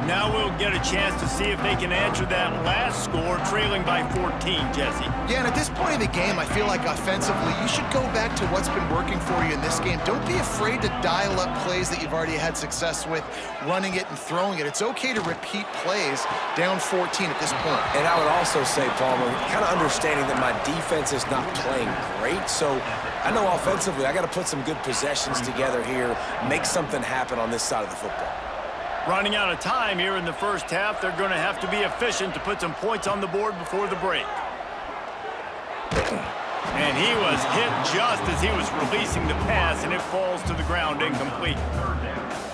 S1: Now we'll get a chance to see if they can answer that last score, trailing by 14, Jesse.
S2: Yeah, and at this point in the game, I feel like offensively, you should go back to what's been working for you in this game. Don't be afraid to dial up plays that you've already had success with, running it and throwing it. It's okay to repeat plays down 14 at this point.
S3: And I would also say, Palmer, kind of understanding that my defense is not playing great, so I know offensively I got to put some good possessions together here, make something happen on this side of the football.
S1: Running out of time here in the first half, they're going to have to be efficient to put some points on the board before the break. And he was hit just as he was releasing the pass, and it falls to the ground incomplete.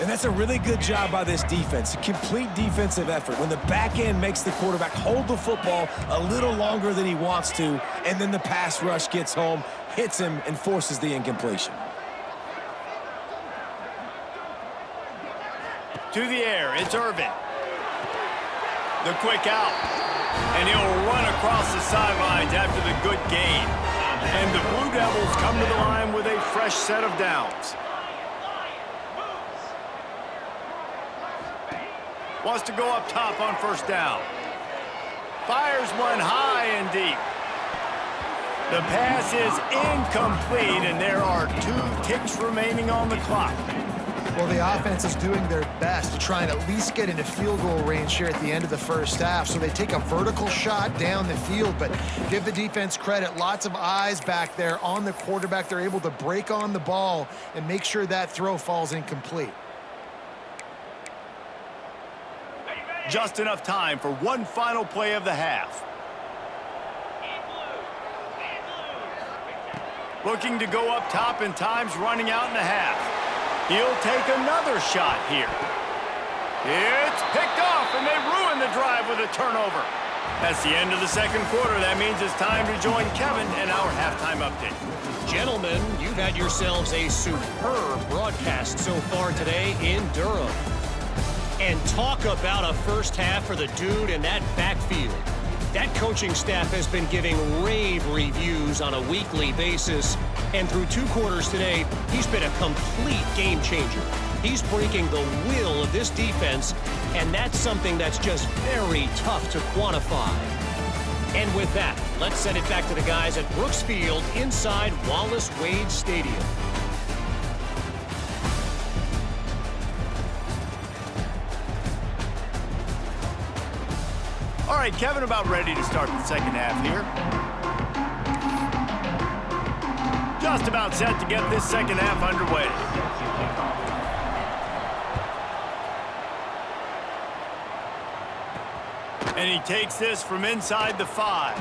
S3: And that's a really good job by this defense, a complete defensive effort. When the back end makes the quarterback hold the football a little longer than he wants to, and then the pass rush gets home, hits him, and forces the incompletion.
S1: To the air, it's Irvin. The quick out. And he'll run across the sidelines after the good gain. And the Blue Devils come to the line with a fresh set of downs. Wants to go up top on first down. Fires one high and deep. The pass is incomplete, and there are 2 ticks remaining on the clock.
S2: Well, the offense is doing their best to try and at least get into field goal range here at the end of the first half. So they take a vertical shot down the field, but give the defense credit. Lots of eyes back there on the quarterback. They're able to break on the ball and make sure that throw falls incomplete.
S1: Just enough time for one final play of the half. Looking to go up top, and time's running out in the half. He'll take another shot here. It's picked off, and they ruin the drive with a turnover. That's the end of the second quarter. That means it's time to join Kevin in our halftime update.
S6: Gentlemen, you've had yourselves a superb broadcast so far today in Durham. And talk about a first half for the dude in that backfield. That coaching staff has been giving rave reviews on a weekly basis. And through 2 quarters today, he's been a complete game changer. He's breaking the will of this defense, and that's something that's just very tough to quantify. And with that, let's send it back to the guys at Brooks Field inside Wallace Wade Stadium.
S1: All right, Kevin, about ready to start the second half here. Just about set to get this second half underway. And he takes this from inside the 5.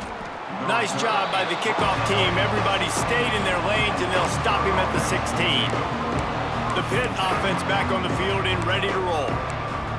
S1: Nice job by the kickoff team. Everybody stayed in their lanes, and they'll stop him at the 16. The Pitt offense back on the field and ready to roll.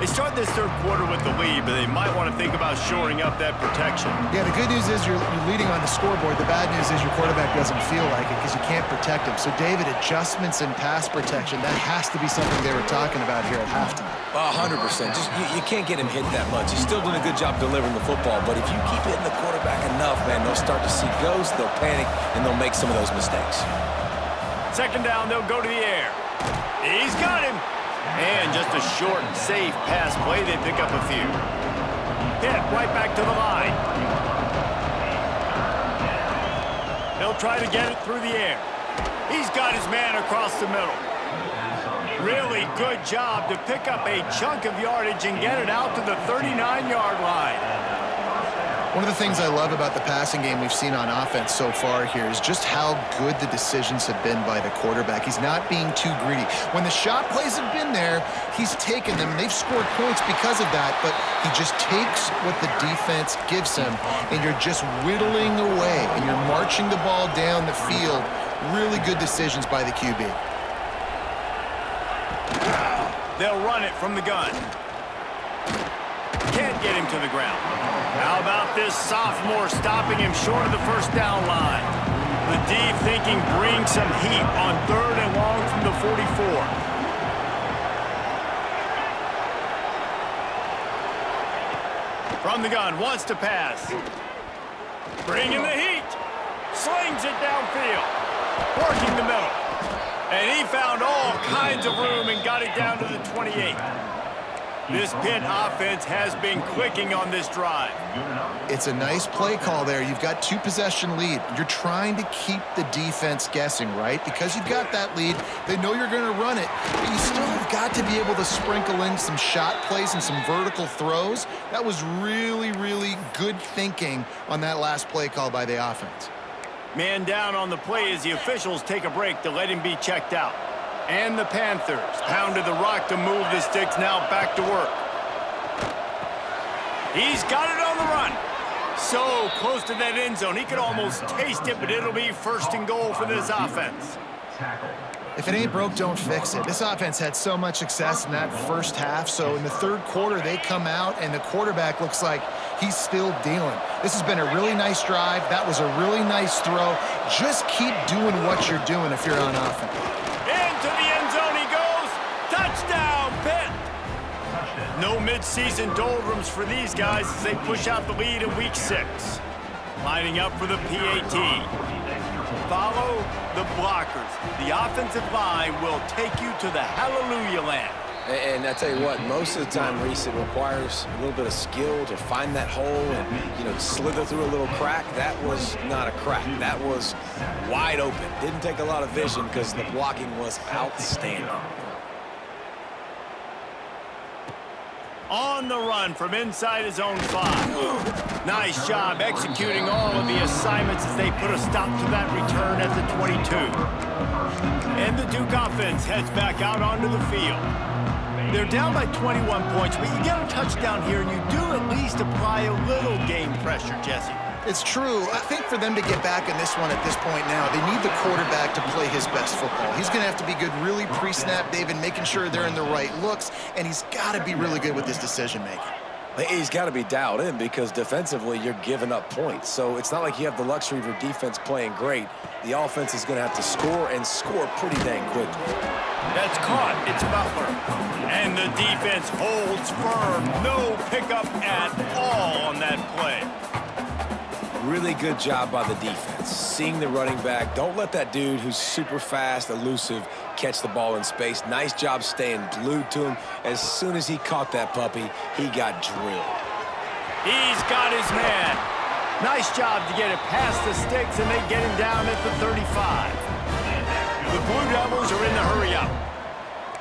S1: They start this third quarter with the lead, but they might want to think about shoring up that protection.
S2: Yeah, the good news is you're leading on the scoreboard. The bad news is your quarterback doesn't feel like it because you can't protect him. So, David, adjustments in pass protection, that has to be something they were talking about here at halftime.
S3: 100%. Just you can't get him hit that much. He's still doing a good job delivering the football, but if you keep hitting the quarterback enough, man, they'll start to see ghosts, they'll panic, and they'll make some of those mistakes.
S1: Second down, they'll go to the air. He's got him. And just a short, safe pass play. They pick up a few. Pitt right back to the line. He'll try to get it through the air. He's got his man across the middle. Really good job to pick up a chunk of yardage and get it out to the 39-yard line.
S2: One of the things I love about the passing game we've seen on offense so far here is just how good the decisions have been by the quarterback. He's not being too greedy. When the shot plays have been there, he's taken them, and they've scored points because of that, but he just takes what the defense gives him, and you're just whittling away, and you're marching the ball down the field. Really good decisions by the QB.
S1: They'll run it from the gun. Can't get him to the ground. How about this sophomore stopping him short of the first down line? The D thinking bring some heat on 3rd and long from the 44. From the gun, wants to pass. Bringing the heat. Slings it downfield. Working the middle. And he found all kinds of room and got it down to the 28. This Pitt offense has been clicking on this drive.
S2: It's a nice play call there. You've got 2-possession lead. You're trying to keep the defense guessing, right? Because you've got that lead, they know you're going to run it, but you still have got to be able to sprinkle in some shot plays and some vertical throws. That was really, really good thinking on that last play call by the offense.
S1: Man down on the play as the officials take a break to let him be checked out. And the Panthers pounded the rock to move the sticks, now back to work. He's got it on the run. So close to that end zone, he could almost taste it, but it'll be 1st and goal for this offense.
S2: If it ain't broke, don't fix it. This offense had so much success in that first half, so in the third quarter, they come out, and the quarterback looks like he's still dealing. This has been a really nice drive. That was a really nice throw. Just keep doing what you're doing if you're on offense.
S1: Into the end zone he goes. Touchdown, Pitt. No midseason doldrums for these guys as they push out the lead in week 6. Lining up for the PAT. Follow the blockers. The offensive line will take you to the hallelujah land.
S4: And I tell you what, most of the time, Reese, it requires a little bit of skill to find that hole and, you know, slither through a little crack. That was not a crack. That was wide open. Didn't take a lot of vision because the blocking was outstanding.
S1: On the run from inside his own 5. Nice job executing all of the assignments as they put a stop to that return at the 22. And the Duke offense heads back out onto the field. They're down by 21 points, but you get a touchdown here, and you do at least apply a little game pressure, Jesse.
S2: It's true. I think for them to get back in this one at this point now, they need the quarterback to play his best football. He's going to have to be good really pre-snap, David, making sure they're in the right looks, and he's got to be really good with his decision-making.
S4: He's got to be dialed in because defensively you're giving up points. So it's not like you have the luxury of your defense playing great. The offense is going to have to score and score pretty dang quickly.
S1: That's caught. It's Butler. And the defense holds firm. No pickup at all on that play.
S4: Really good job by the defense. Seeing the running back. Don't let that dude who's super fast, elusive, catch the ball in space. Nice job staying glued to him. As soon as he caught that puppy, he got drilled.
S1: He's got his man. Nice job to get it past the sticks, and they get him down at the 35. The Blue Devils are in the hurry up.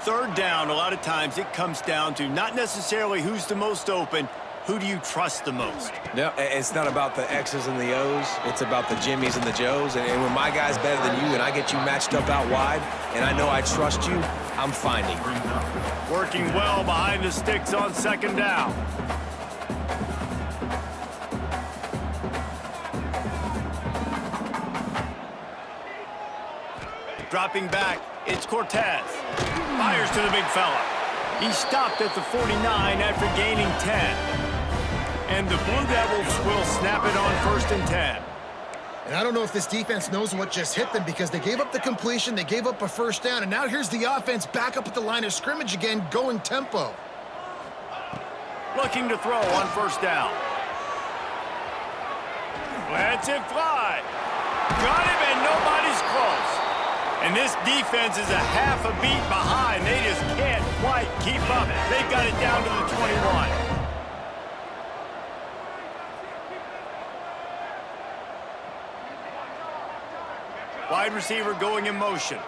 S1: 3rd down, a lot of times it comes down to not necessarily who's the most open, who do you trust the most?
S4: No, it's not about the X's and the O's. It's about the Jimmies and the Joes. And when my guy's better than you and I get you matched up out wide and I know I trust you, I'm finding.
S1: Working well behind the sticks on 2nd down. Dropping back, it's Cortez. Fires to the big fella. He stopped at the 49 after gaining 10. And the Blue Devils will snap it on 1st and 10.
S2: And I don't know if this defense knows what just hit them because they gave up the completion, they gave up a 1st down, and now here's the offense back up at the line of scrimmage again, going tempo.
S1: Looking to throw on 1st down. Lets it fly. Got him, and nobody's close. And this defense is a half a beat behind. They just can't quite keep up. They've got it down to the 21. Wide receiver going in motion.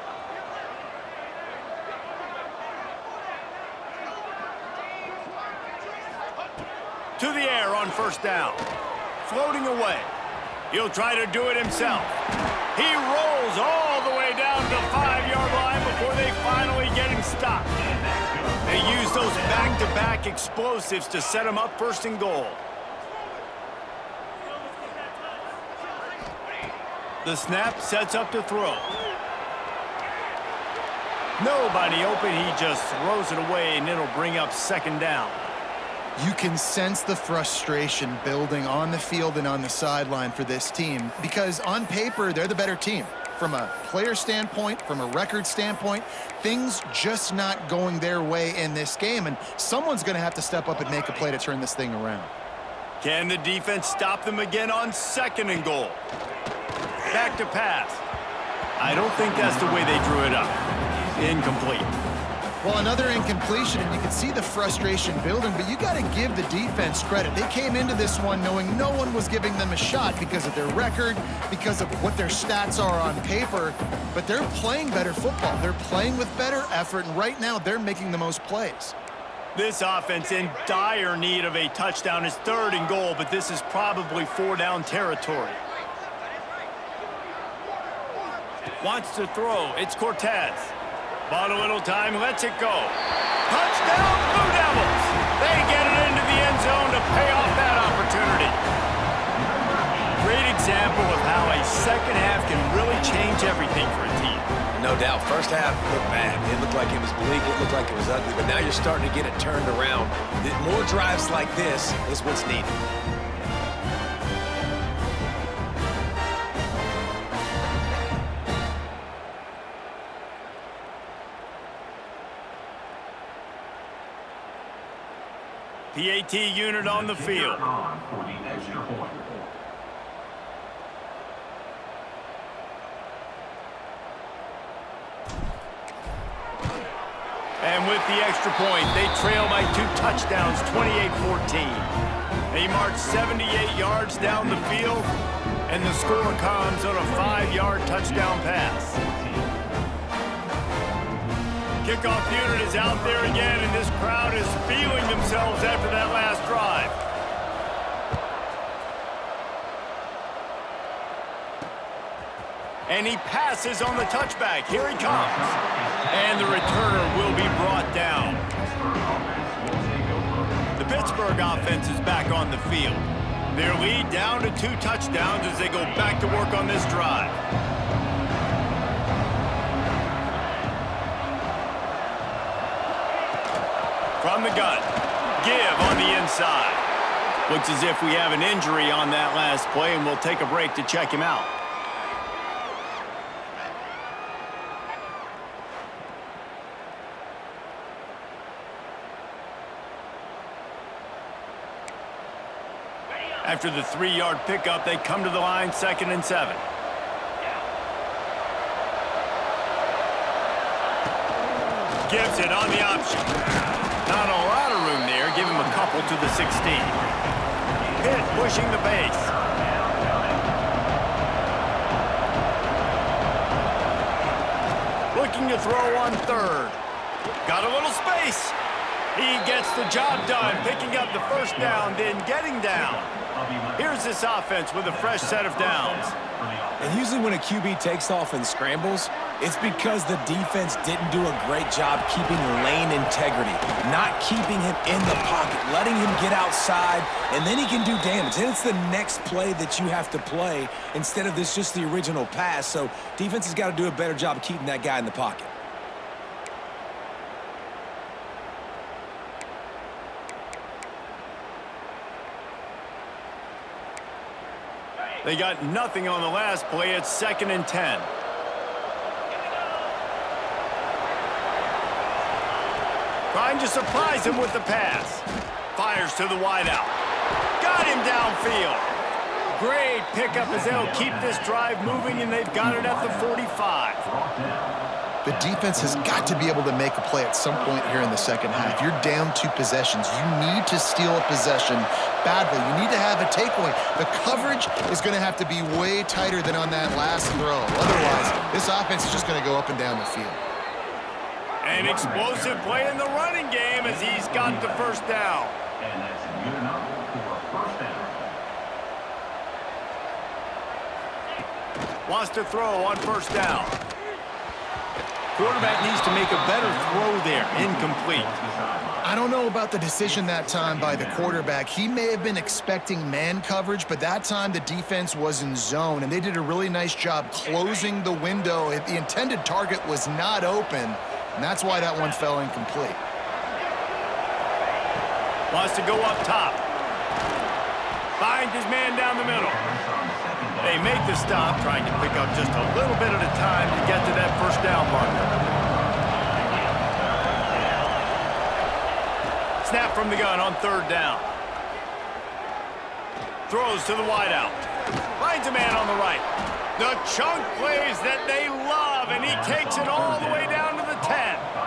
S1: To the air on 1st down. Floating away. He'll try to do it himself. He rolls all the way down to the 5-yard line before they finally get him stopped. They use those back-to-back explosives to set him up 1st and goal. The snap sets up to throw. Nobody open. He just throws it away, and it'll bring up 2nd down.
S2: You can sense the frustration building on the field and on the sideline for this team because on paper, they're the better team. From a player standpoint, from a record standpoint, things just not going their way in this game, and someone's going to have to step up and make a play to turn this thing around.
S1: Can the defense stop them again on 2nd and goal? Back to pass. I don't think that's the way they drew it up. Incomplete.
S2: Well, another incompletion, and you can see the frustration building, but you got to give the defense credit. They came into this one knowing no one was giving them a shot because of their record, because of what their stats are on paper, but they're playing better football. They're playing with better effort, and right now they're making the most plays.
S1: This offense in dire need of a touchdown. Is 3rd and goal, but this is probably 4-down territory. Wants to throw. It's Cortez. Bought a little time, lets it go. Touchdown, Blue Devils! They get it into the end zone to pay off that opportunity. Great example of how a second half can really change everything for a team.
S4: No doubt. First half looked bad. It looked like it was bleak. It looked like it was ugly. But now you're starting to get it turned around. More drives like this is what's needed.
S1: PAT unit on the field.
S5: For the extra point.
S1: And with the extra point, they trail by 2 touchdowns, 28-14. They march 78 yards down the field, and the score comes on a 5-yard touchdown pass. Kickoff unit is out there again, and this crowd is feeling themselves after that last drive. And he passes on the touchback. Here he comes. And the returner will be brought down. The Pittsburgh offense is back on the field. Their lead down to 2 touchdowns as they go back to work on this drive. From the gun, give on the inside. Looks as if we have an injury on that last play, and we'll take a break to check him out. After the 3-yard pickup, they come to the line, 2nd and 7. Gives it on the option. Not a lot of room there. Give him a couple to the 16. Pitt pushing the base. Looking to throw on 3rd. Got a little space. He gets the job done, picking up the first down, then getting down. Here's this offense with a fresh set of downs.
S3: And usually when a QB takes off and scrambles, it's because the defense didn't do a great job keeping lane integrity, not keeping him in the pocket, letting him get outside, and then he can do damage. And it's the next play that you have to play instead of this just the original pass. So defense has got to do a better job of keeping that guy in the pocket.
S1: They got nothing on the last play. It's 2nd and 10. Trying to surprise him with the pass. Fires to the wideout. Got him downfield. Great pickup as they'll keep this drive moving, and they've got it at the 45.
S2: The defense has got to be able to make a play at some point here in the second half. You're down 2 possessions. You need to steal a possession badly. You need to have a takeaway. The coverage is going to have to be way tighter than on that last throw. Otherwise, this offense is just going to go up and down the field.
S1: An explosive play in the running game as he's got the first down.
S5: And that's good enough for a first down.
S1: Wants to throw on first down. Quarterback needs to make a better throw there. Incomplete.
S2: I don't know about the decision that time by the quarterback. He may have been expecting man coverage, but that time the defense was in zone, and they did a really nice job closing the window. The intended target was not open, and that's why that one fell incomplete.
S1: Wants to go up top. Finds his man down the middle. They make the stop, trying to pick up just a little bit at a time to get to that first down marker. Snap from the gun on 3rd down. Throws to the wideout. Finds a man on the right. The chunk plays that they love, and he takes it all the way down to the 10.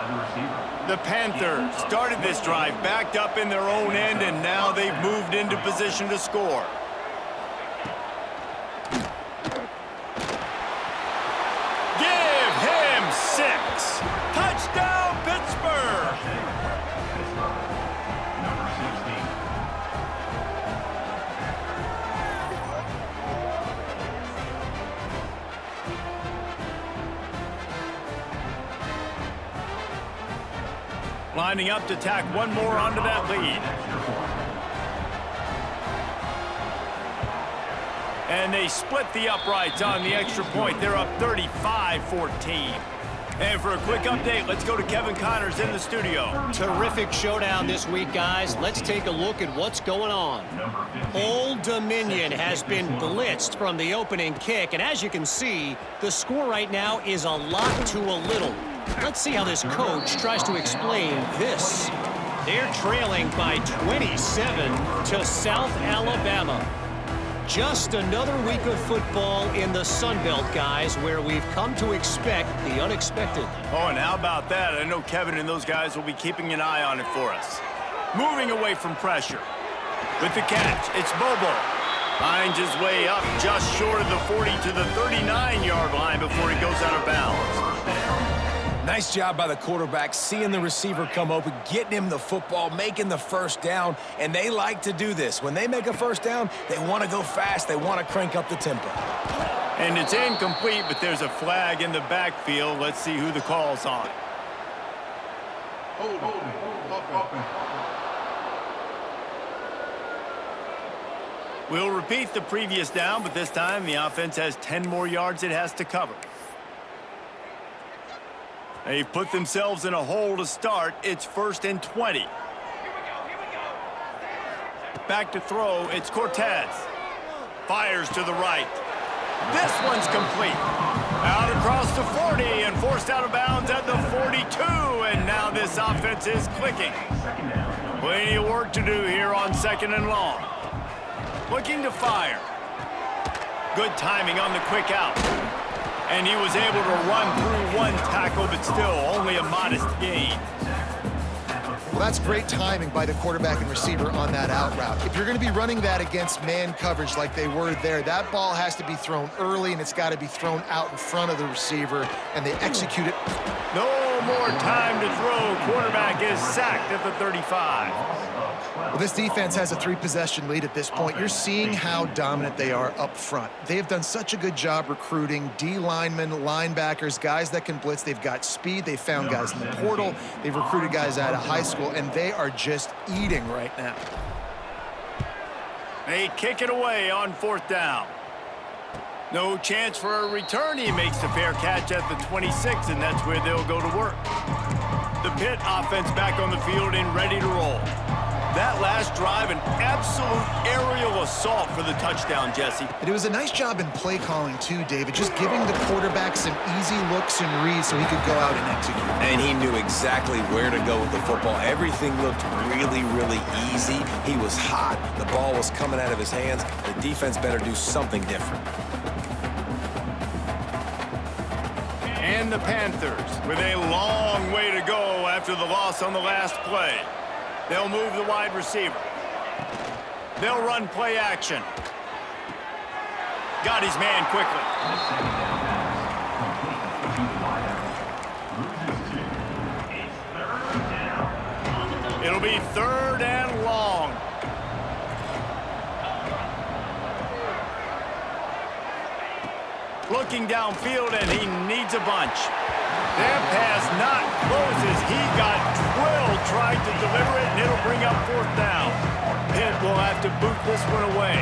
S5: the receiver.
S1: The Panthers started this drive backed up in their own end, and now they've moved into position to score. Give him 6. Touchdown, Pittsburgh!
S5: Number 16.
S1: Lining up to tack one more onto that lead. And they split the uprights on the extra point. They're up 35-14. And for a quick update, let's go to Kevin Connors in the studio.
S6: Terrific showdown this week, guys. Let's take a look at what's going on. Old Dominion has been blitzed from the opening kick, and as you can see, the score right now is a lot to a little. Let's see how this coach tries to explain this. They're trailing by 27 to South Alabama. Just another week of football in the Sun Belt, guys, where we've come to expect the unexpected.
S1: Oh, and how about that? I know Kevin and those guys will be keeping an eye on it for us. Moving away from pressure. With the catch, it's Bobo. Finds his way up just short of the 40 to the 39-yard line before he goes out of bounds.
S3: Nice job by the quarterback, seeing the receiver come open, getting him the football, making the first down, and they like to do this. When they make a first down, they want to go fast. They want to crank up the tempo.
S1: And it's incomplete, but there's a flag in the backfield. Let's see who the call's on.
S7: Holding.
S1: We'll repeat the previous down, but this time the offense has 10 more yards it has to cover. They've put themselves in a hole to start. It's 1st and 20. Back to throw. It's Cortez. Fires to the right. This one's complete. Out across the 40 and forced out of bounds at the 42. And now this offense is clicking. Plenty of work to do here on 2nd and long. Looking to fire. Good timing on the quick out. And he was able to run through one tackle, but still only a modest gain.
S2: Well, that's great timing by the quarterback and receiver on that out route. If you're going to be running that against man coverage like they were there, that ball has to be thrown early, and it's got to be thrown out in front of the receiver, and they execute it.
S1: No more time to throw. Quarterback is sacked at the 35.
S2: Well, this defense has a 3-possession lead at this point. You're seeing how dominant they are up front. They have done such a good job recruiting D linemen, linebackers, guys that can blitz. They've got speed. They've found guys in the portal. They've recruited guys out of high school, and they are just eating right now.
S1: They kick it away on 4th down. No chance for a return. He makes the fair catch at the 26, and that's where they'll go to work. The Pitt offense back on the field and ready to roll. That last drive, an absolute aerial assault for the touchdown, Jesse.
S2: And it was a nice job in play calling, too, David, just giving the quarterback some easy looks and reads so he could go out and execute.
S3: And he knew exactly where to go with the football. Everything looked really, really easy. He was hot. The ball was coming out of his hands. The defense better do something different.
S1: And the Panthers with a long way to go after the loss on the last play. They'll move the wide receiver. They'll run play action. Got his man quickly. It'll be 3rd and long. Looking downfield, and he needs a bunch. That pass not closes. He got drilled trying to deliver it, and it'll bring up 4th down. Pitt will have to boot this one away.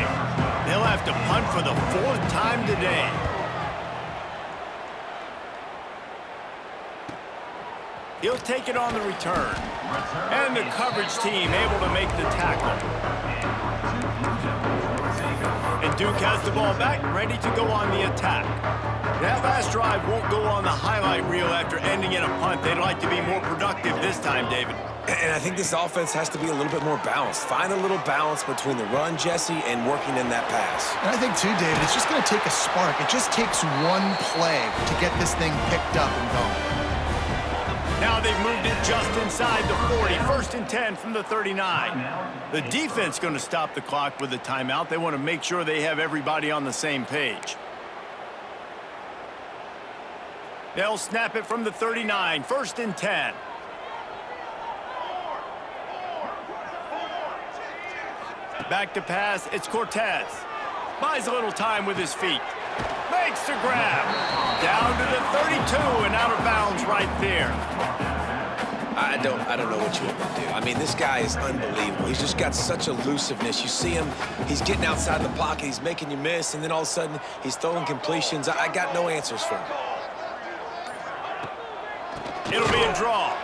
S1: They'll have to punt for the 4th time today. He'll take it on the return. And the coverage team able to make the tackle. And Duke has the ball back, ready to go on the attack. That last drive won't go on the highlight reel after ending in a punt. They'd like to be more productive this time, David.
S3: And I think this offense has to be a little bit more balanced. Find a little balance between the run, Jesse, and working in that pass.
S2: And I think, too, David, it's just going to take a spark. It just takes one play to get this thing picked up and going.
S1: Now they've moved it just inside the 40. First and 10 from the 39. The defense going to stop the clock with a timeout. They want to make sure they have everybody on the same page. They'll snap it from the 39. First and 10. Back to pass. It's Cortez. Buys a little time with his feet. Makes the grab. Down to the 32 and out of bounds right there.
S4: I don't know what you want to do. I mean, this guy is unbelievable. He's just got such elusiveness. You see him, he's getting outside the pocket, he's making you miss, and then all of a sudden, he's throwing completions. I got no answers for him.
S1: It'll be a draw.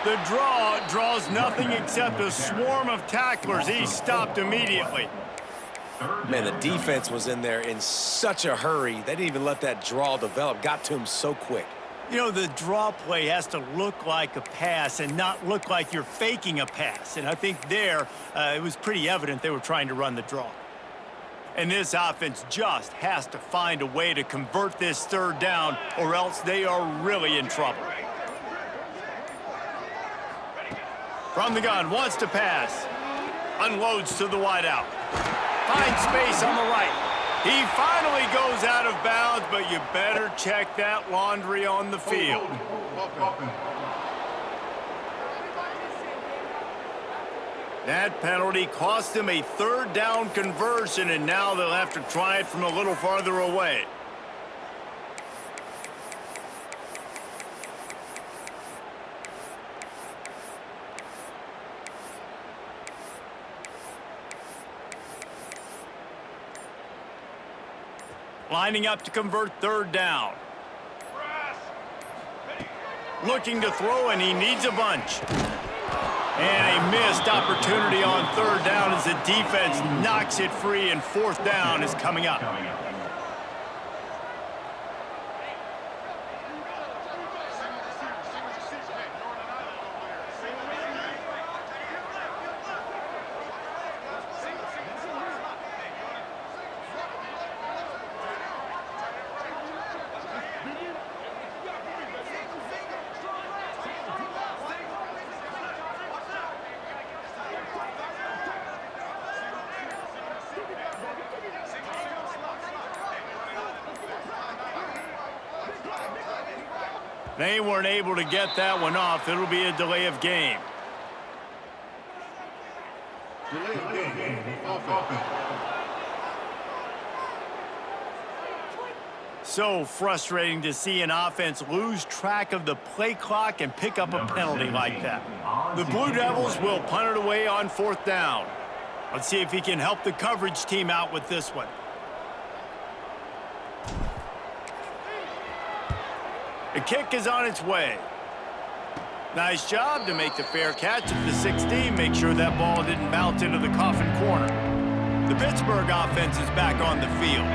S1: The draw draws nothing except a swarm of tacklers. He's stopped immediately.
S4: Man, the defense was in there in such a hurry. They didn't even let that draw develop. Got to him so quick.
S1: You know, the draw play has to look like a pass and not look like you're faking a pass. And I think there, it was pretty evident they were trying to run the draw. And this offense just has to find a way to convert this third down, or else they are really in trouble. From the gun, wants to pass. Unloads to the wideout. Finds space on the right. He finally goes out of bounds, but you better check that laundry on the field. That penalty cost them a third down conversion, and now they'll have to try it from a little farther away. Lining up to convert third down. Looking to throw, and he needs a bunch. And a missed opportunity on third down as the defense knocks it free, and fourth down is coming up. They weren't able to get that one off. It'll be a delay of game.
S7: Delay of game. Offense.
S1: So frustrating to see an offense lose track of the play clock and pick up a penalty like that. The Blue Devils will punt it away on fourth down. Let's see if he can help the coverage team out with this one. The kick is on its way. Nice job to make the fair catch at the 16. Make sure that ball didn't bounce into the coffin corner. The Pittsburgh offense is back on the field.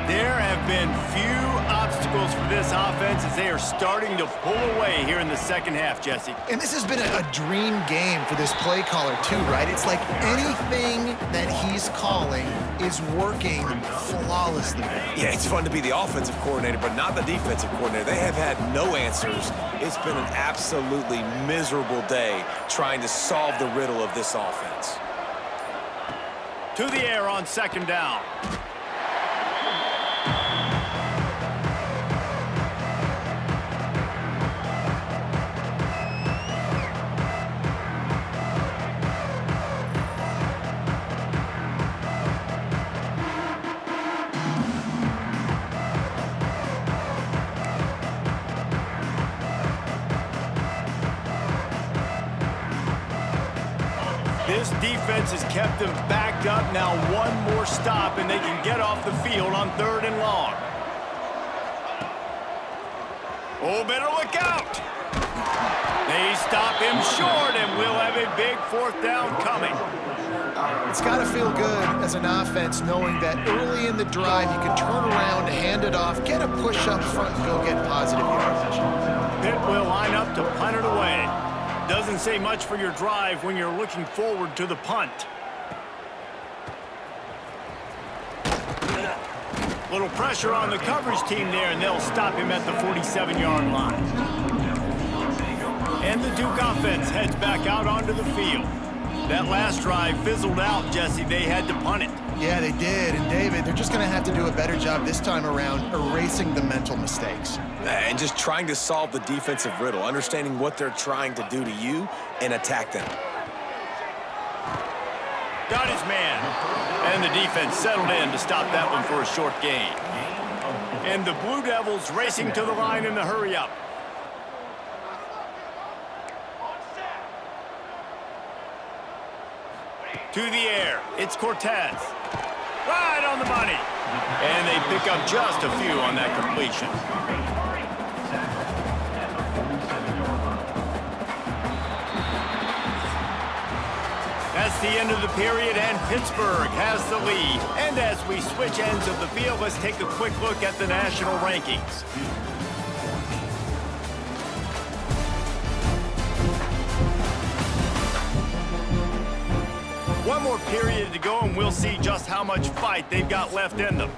S1: There have been few obstacles for this offense as they are starting to pull away here in the second half, Jesse.
S2: And this has been a dream game for this play caller too, right? It's like anything that he's calling is working flawlessly.
S4: Yeah, it's fun to be the offensive coordinator, but not the defensive coordinator. They have had no answers. It's been an absolutely miserable day trying to solve the riddle of this offense.
S1: To the air on second down. This defense has kept them backed up. Now one more stop, and they can get off the field on third and long. Oh, better look out. They stop him short, and we'll have a big fourth down coming.
S2: It's got to feel good as an offense knowing that early in the drive you can turn around, hand it off, get a push up front, and go get positive yardage.
S1: Pitt will line up to punt it away. Doesn't say much for your drive when you're looking forward to the punt. Little pressure on the coverage team there, and they'll stop him at the 47-yard line. And the Duke offense heads back out onto the field. That last drive fizzled out, Jesse. They had to punt it.
S2: Yeah, they did. And, David, they're just going to have to do a better job this time around erasing the mental mistakes.
S3: And just trying to solve the defensive riddle, understanding what they're trying to do to you and attack them.
S1: Got his man. And the defense settled in to stop that one for a short gain. And the Blue Devils racing to the line in the hurry-up. To the air, it's Cortez. Right on the money. And they pick up just a few on that completion. That's the end of the period, and Pittsburgh has the lead. And as we switch ends of the field, let's take a quick look at the national rankings. One more period to go, and we'll see just how much fight they've got left in them.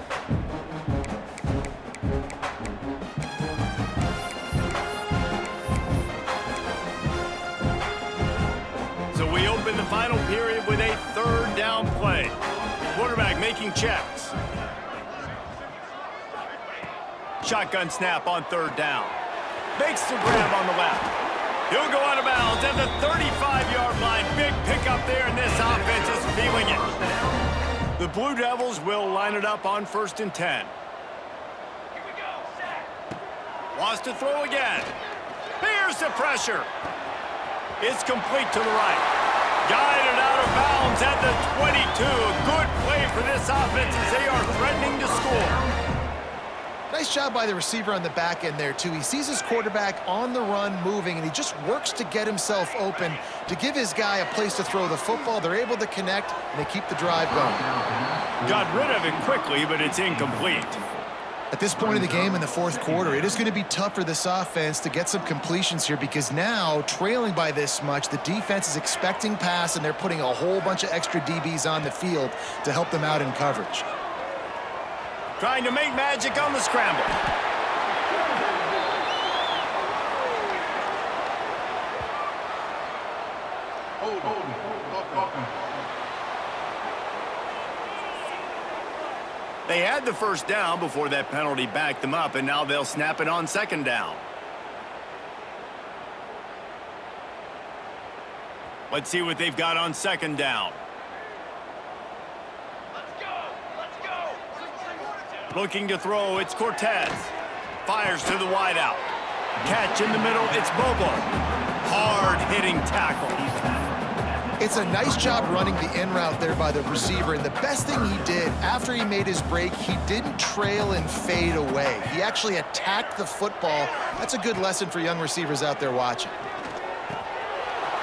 S1: So we open the final period with a third down play. Quarterback making checks. Shotgun snap on third down. Makes the grab on the left. He'll go out of bounds at the 35-yard line. Big pickup there, and this offense is feeling it. The Blue Devils will line it up on 1st and 10. Wants to throw again. Here's the pressure. It's complete to the right. Guided out of bounds at the 22. A good play for this offense as they are threatening to score.
S2: Nice job by the receiver on the back end there, too. He sees his quarterback on the run moving, and he just works to get himself open to give his guy a place to throw the football. They're able to connect, and they keep the drive going.
S1: Got rid of it quickly, but it's incomplete.
S2: At this point of the game in the fourth quarter, it is going to be tough for this offense to get some completions here because now, trailing by this much, the defense is expecting pass, and they're putting a whole bunch of extra DBs on the field to help them out in coverage.
S1: Trying to make magic on the scramble. They had the first down before that penalty backed them up, and now they'll snap it on 2nd down. Let's see what they've got on 2nd down. Looking to throw, it's Cortez. Fires to the wideout. Catch in the middle, it's Bobo. Hard-hitting tackle.
S2: It's a nice job running the in route there by the receiver, and the best thing he did after he made his break, he didn't trail and fade away. He actually attacked the football. That's a good lesson for young receivers out there watching.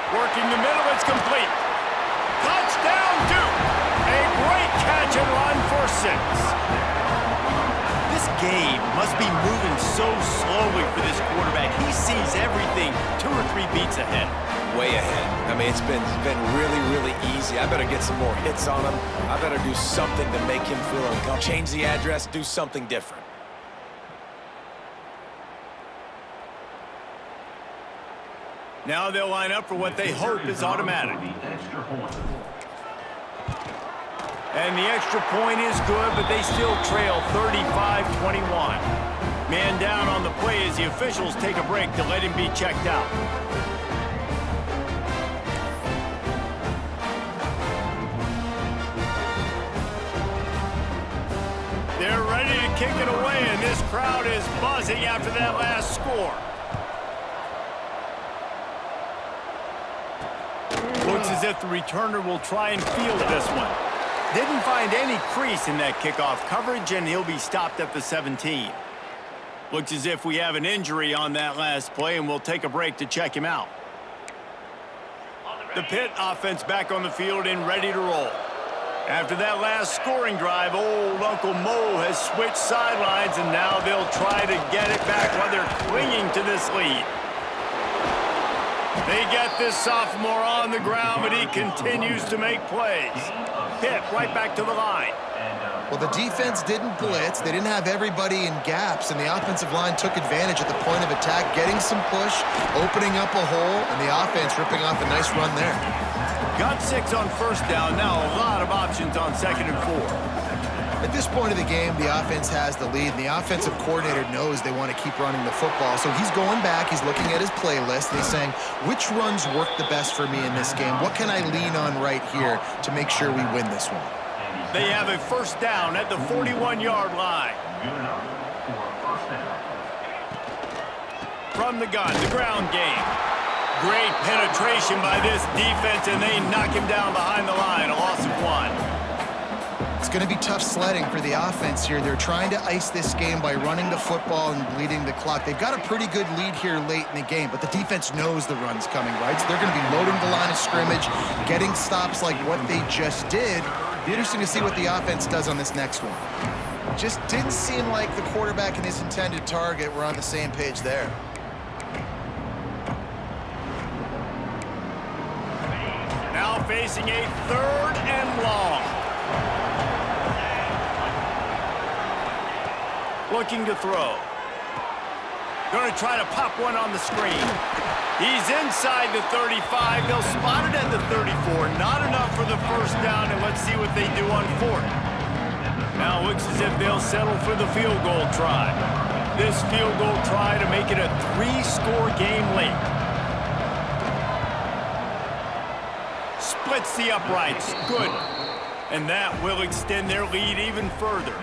S1: Working the middle, it's complete. Touchdown, Duke! A great catch and run for 6. This game must be moving so slowly for this quarterback. He sees everything 2 or 3 beats ahead.
S3: Way ahead. I mean, it's been really, really easy. I better get some more hits on him. I better do something to make him feel uncomfortable. Change the address, do something different.
S1: Now they'll line up for what they hope is automatic. And the extra point is good, but they still trail 35-21. Man down on the play as the officials take a break to let him be checked out. They're ready to kick it away, and this crowd is buzzing after that last score. Looks as if the returner will try and field this one. Didn't find any crease in that kickoff coverage, and he'll be stopped at the 17. Looks as if we have an injury on that last play, and we'll take a break to check him out. The Pitt offense back on the field and ready to roll. After that last scoring drive, old Uncle Mo has switched sidelines, and now they'll try to get it back while they're clinging to this lead. They get this sophomore on the ground, but he continues to make plays. Pitt right back to the line.
S2: Well, the defense didn't blitz. They didn't have everybody in gaps, and the offensive line took advantage at the point of attack, getting some push, opening up a hole, and the offense ripping off a nice run there.
S1: Got 6 on first down. Now a lot of options on 2nd and 4.
S2: At this point of the game, the offense has the lead, and the offensive coordinator knows they want to keep running the football. So he's going back, he's looking at his playlist, and he's saying, which runs work the best for me in this game? What can I lean on right here to make sure we win this one?
S1: They have a first down at the 41-yard line. From the gun, the ground game. Great penetration by this defense, and they knock him down behind the line, a loss of 1.
S2: It's going to be tough sledding for the offense here. They're trying to ice this game by running the football and bleeding the clock. They've got a pretty good lead here late in the game, but the defense knows the run's coming, right? So they're going to be loading the line of scrimmage, getting stops like what they just did. Be interesting to see what the offense does on this next one. Just didn't seem like the quarterback and his intended target were on the same page there.
S1: Now facing a 3rd and long. Looking to throw. Going to try to pop one on the screen. He's inside the 35. They'll spot it at the 34. Not enough for the first down, and let's see what they do on 4th. Now it looks as if they'll settle for the field goal try. This field goal try to make it a 3-score game late. Splits the uprights. Good. And that will extend their lead even further.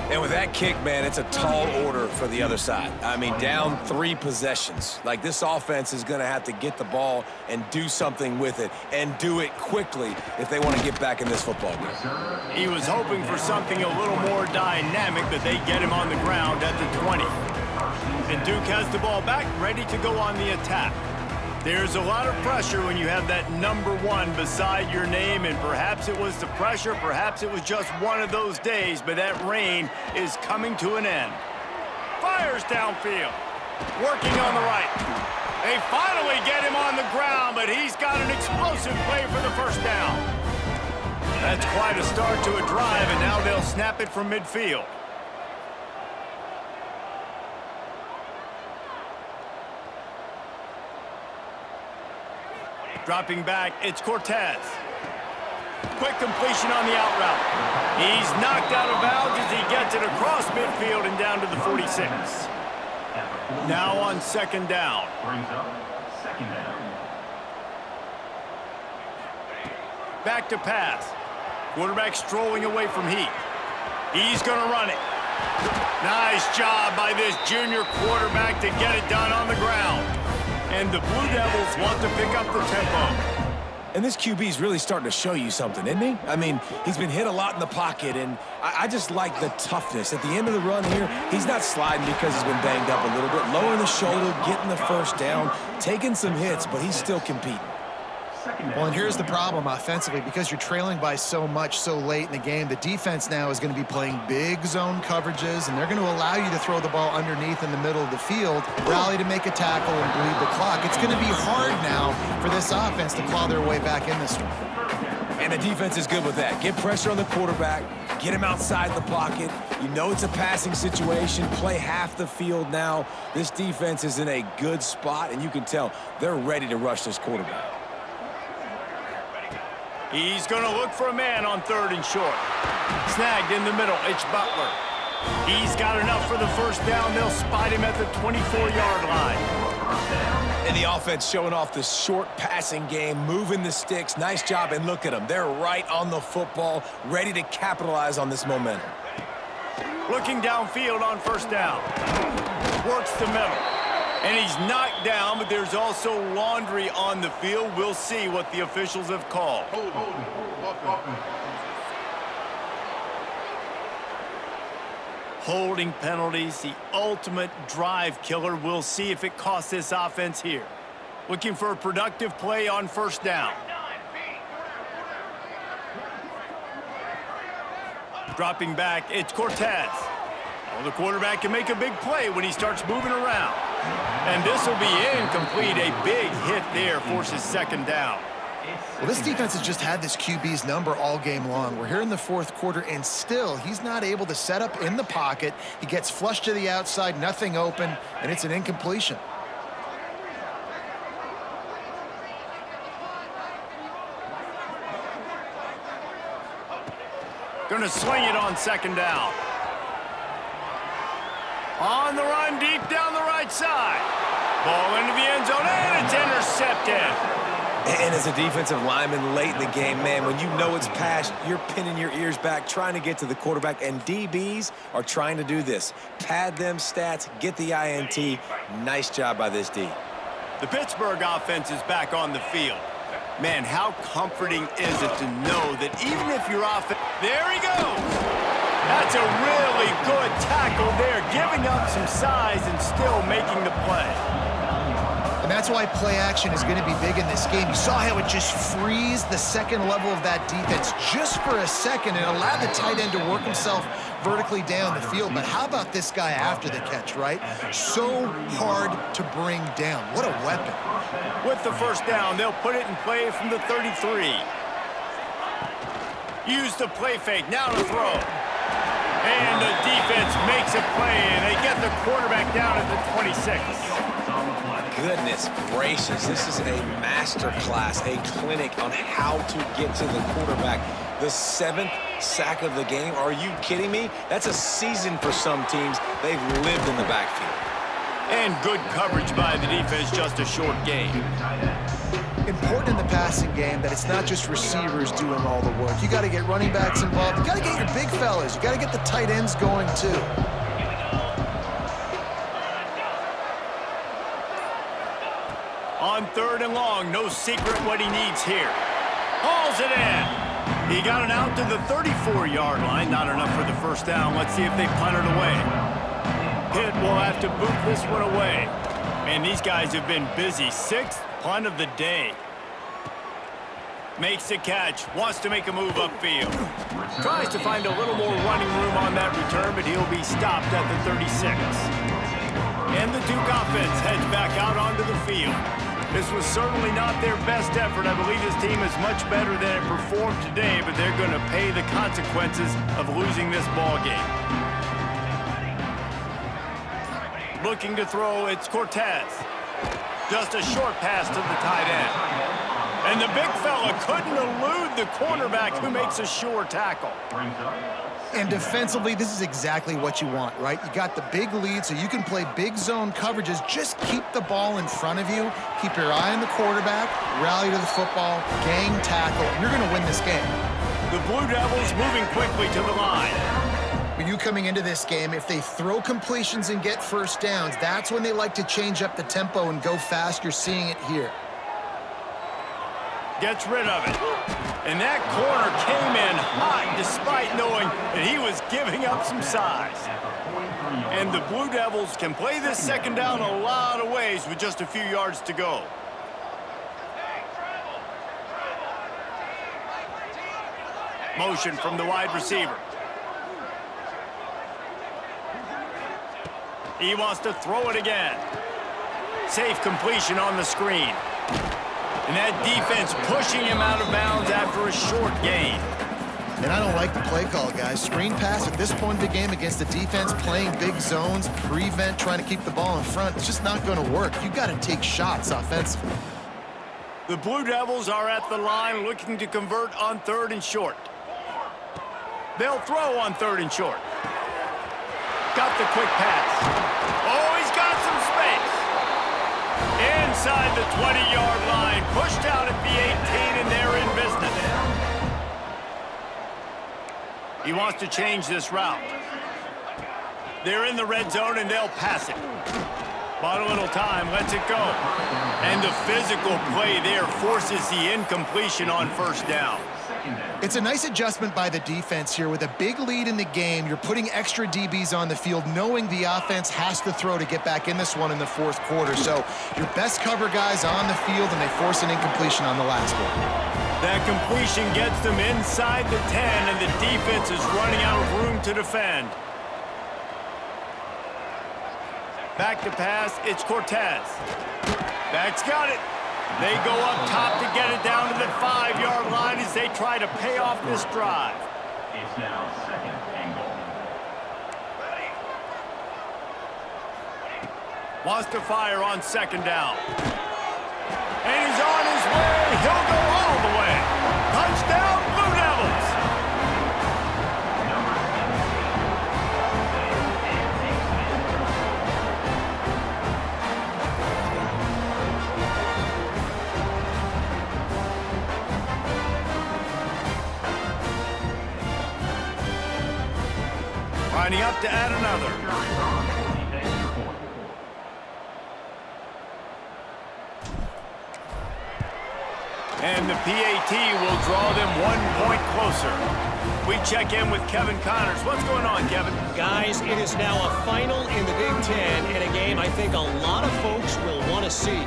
S3: And with that kick, man, it's a tall order for the other side. I mean, down 3 possessions. Like, this offense is going to have to get the ball and do something with it, and do it quickly if they want to get back in this football game.
S1: He was hoping for something a little more dynamic, but they get him on the ground at the 20. And Duke has the ball back, ready to go on the attack. There's a lot of pressure when you have that number 1 beside your name, and perhaps it was the pressure, perhaps it was just one of those days, but that rain is coming to an end. Fires downfield, working on the right. They finally get him on the ground, but he's got an explosive play for the first down. That's quite a start to a drive, and now they'll snap it from midfield. Dropping back, it's Cortez. Quick completion on the out route. He's knocked out of bounds as he gets it across midfield and down to the 46. Now on 2nd down.
S5: Brings up 2nd down.
S1: Back to pass. Quarterback strolling away from heat. He's going to run it. Nice job by this junior quarterback to get it done on the ground. And the Blue Devils want to pick up the tempo.
S3: And this QB's really starting to show you something, isn't he? I mean, he's been hit a lot in the pocket, and I just like the toughness. At the end of the run here, he's not sliding because he's been banged up a little bit. Lowering the shoulder, getting the first down, taking some hits, but he's still competing.
S2: Well, and here's the problem offensively. Because you're trailing by so much so late in the game, the defense now is going to be playing big zone coverages, and they're going to allow you to throw the ball underneath in the middle of the field, rally to make a tackle, and bleed the clock. It's going to be hard now for this offense to claw their way back in this one.
S3: And the defense is good with that. Get pressure on the quarterback, get him outside the pocket. You know it's a passing situation. Play half the field now. This defense is in a good spot, and you can tell they're ready to rush this quarterback.
S1: He's going to look for a man on 3rd and short. Snagged in the middle, it's Butler. He's got enough for the first down. They'll spot him at the 24-yard line.
S3: And the offense showing off the short passing game, moving the sticks. Nice job, and look at them. They're right on the football, ready to capitalize on this momentum.
S1: Looking downfield on 1st down. Works the middle. And he's knocked down, but there's also laundry on the field. We'll see what the officials have called. Holding penalties, the ultimate drive killer. We'll see if it costs this offense here. Looking for a productive play on 1st down. Dropping back, it's Cortez. Well, the quarterback can make a big play when he starts moving around. And this will be incomplete. A big hit there forces 2nd down.
S2: Well, this defense has just had this QB's number all game long. We're here in the fourth quarter, and still he's not able to set up in the pocket. He gets flushed to the outside, nothing open, and it's an incompletion.
S1: Going to swing it on second down. On the run, deep down the right side. Ball into the end zone, and it's intercepted.
S3: And as a defensive lineman late in the game, man, when you know it's passed, you're pinning your ears back, trying to get to the quarterback, and DBs are trying to do this. Pad them stats, get the INT. Nice job by this D.
S1: The Pittsburgh offense is back on the field. Man, how comforting is it to know that even if you're off, there he goes. That's a really good tackle there, giving up some size and still making the play.
S2: And that's why play action is going to be big in this game. You saw how it just frees the second level of that defense just for a second and allowed the tight end to work himself vertically down the field. But how about this guy after the catch, right? So hard to bring down. What a weapon.
S1: With the first down, they'll put it in play from the 33. Use the play fake, now to throw. And the defense makes a play, and they get the quarterback down at the 26.
S3: Goodness gracious, this is a master class, a clinic on how to get to the quarterback. The 7th sack of the game. Are you kidding me? That's a season for some teams. They've lived in the backfield.
S1: And good coverage by the defense, just a short game.
S2: Important in the passing game that it's not just receivers doing all the work. You got to get running backs involved. You got to get your big fellas. You got to get the tight ends going too.
S1: On third and long, no secret what he needs here. Hauls it in. He got it out to the 34-yard line. Not enough for the first down. Let's see if they punt it away. Pitt will have to boot this one away. Man, these guys have been busy. 6th punt of the day. Makes the catch. Wants to make a move upfield. Tries to find a little more running room on that return, but he'll be stopped at the 36. And the Duke offense heads back out onto the field. This was certainly not their best effort. I believe this team is much better than it performed today, but they're going to pay the consequences of losing this ball game. Looking to throw, it's Cortez. Just a short pass to the tight end. And the big fella couldn't elude the cornerback who makes a sure tackle.
S2: And defensively, this is exactly what you want, right? You got the big lead, so you can play big zone coverages. Just keep the ball in front of you. Keep your eye on the quarterback. Rally to the football. Gang tackle. You're going to win this game.
S1: The Blue Devils moving quickly to the line.
S2: For you coming into this game, if they throw completions and get first downs, that's when they like to change up the tempo and go fast. You're seeing it here.
S1: Gets rid of it. And that corner came in hot despite knowing that he was giving up some size. And the Blue Devils can play this second down a lot of ways with just a few yards to go. Motion from the wide receiver. He wants to throw it again. Safe completion on the screen. And that defense pushing him out of bounds after a short gain.
S2: And I don't like the play call, guys. Screen pass at this point of the game against the defense, playing big zones, prevent, trying to keep the ball in front. It's just not going to work. You got to take shots offensively.
S1: The Blue Devils are at the line looking to convert on 3rd and short. They'll throw on 3rd and short. Got the quick pass. Oh, he's got some space. Inside the 20-yard line, pushed out at the 18, and they're in business. He wants to change this route. They're in the red zone, and they'll pass it. Bought a little time, lets it go. And the physical play there forces the incompletion on first down.
S2: It's a nice adjustment by the defense here. With a big lead in the game, you're putting extra DBs on the field, knowing the offense has to throw to get back in this one in the fourth quarter. So your best cover guys on the field, and they force an incompletion on the last one.
S1: That completion gets them inside the 10, and the defense is running out of room to defend. Back to pass, it's Cortez. Back's got it. They go up top to get it down to the 5-yard line as they try to pay off this drive.
S5: It's now second and goal.
S1: Wants to fire on second down. And he's on his way. He'll go all the way. Touchdown, Blue Devils. Lining up to add another. And the PAT will draw them 1 point closer. We check in with Kevin Connors. What's going on, Kevin?
S6: Guys, it is now a final in the Big Ten and a game I think a lot of folks will want to see.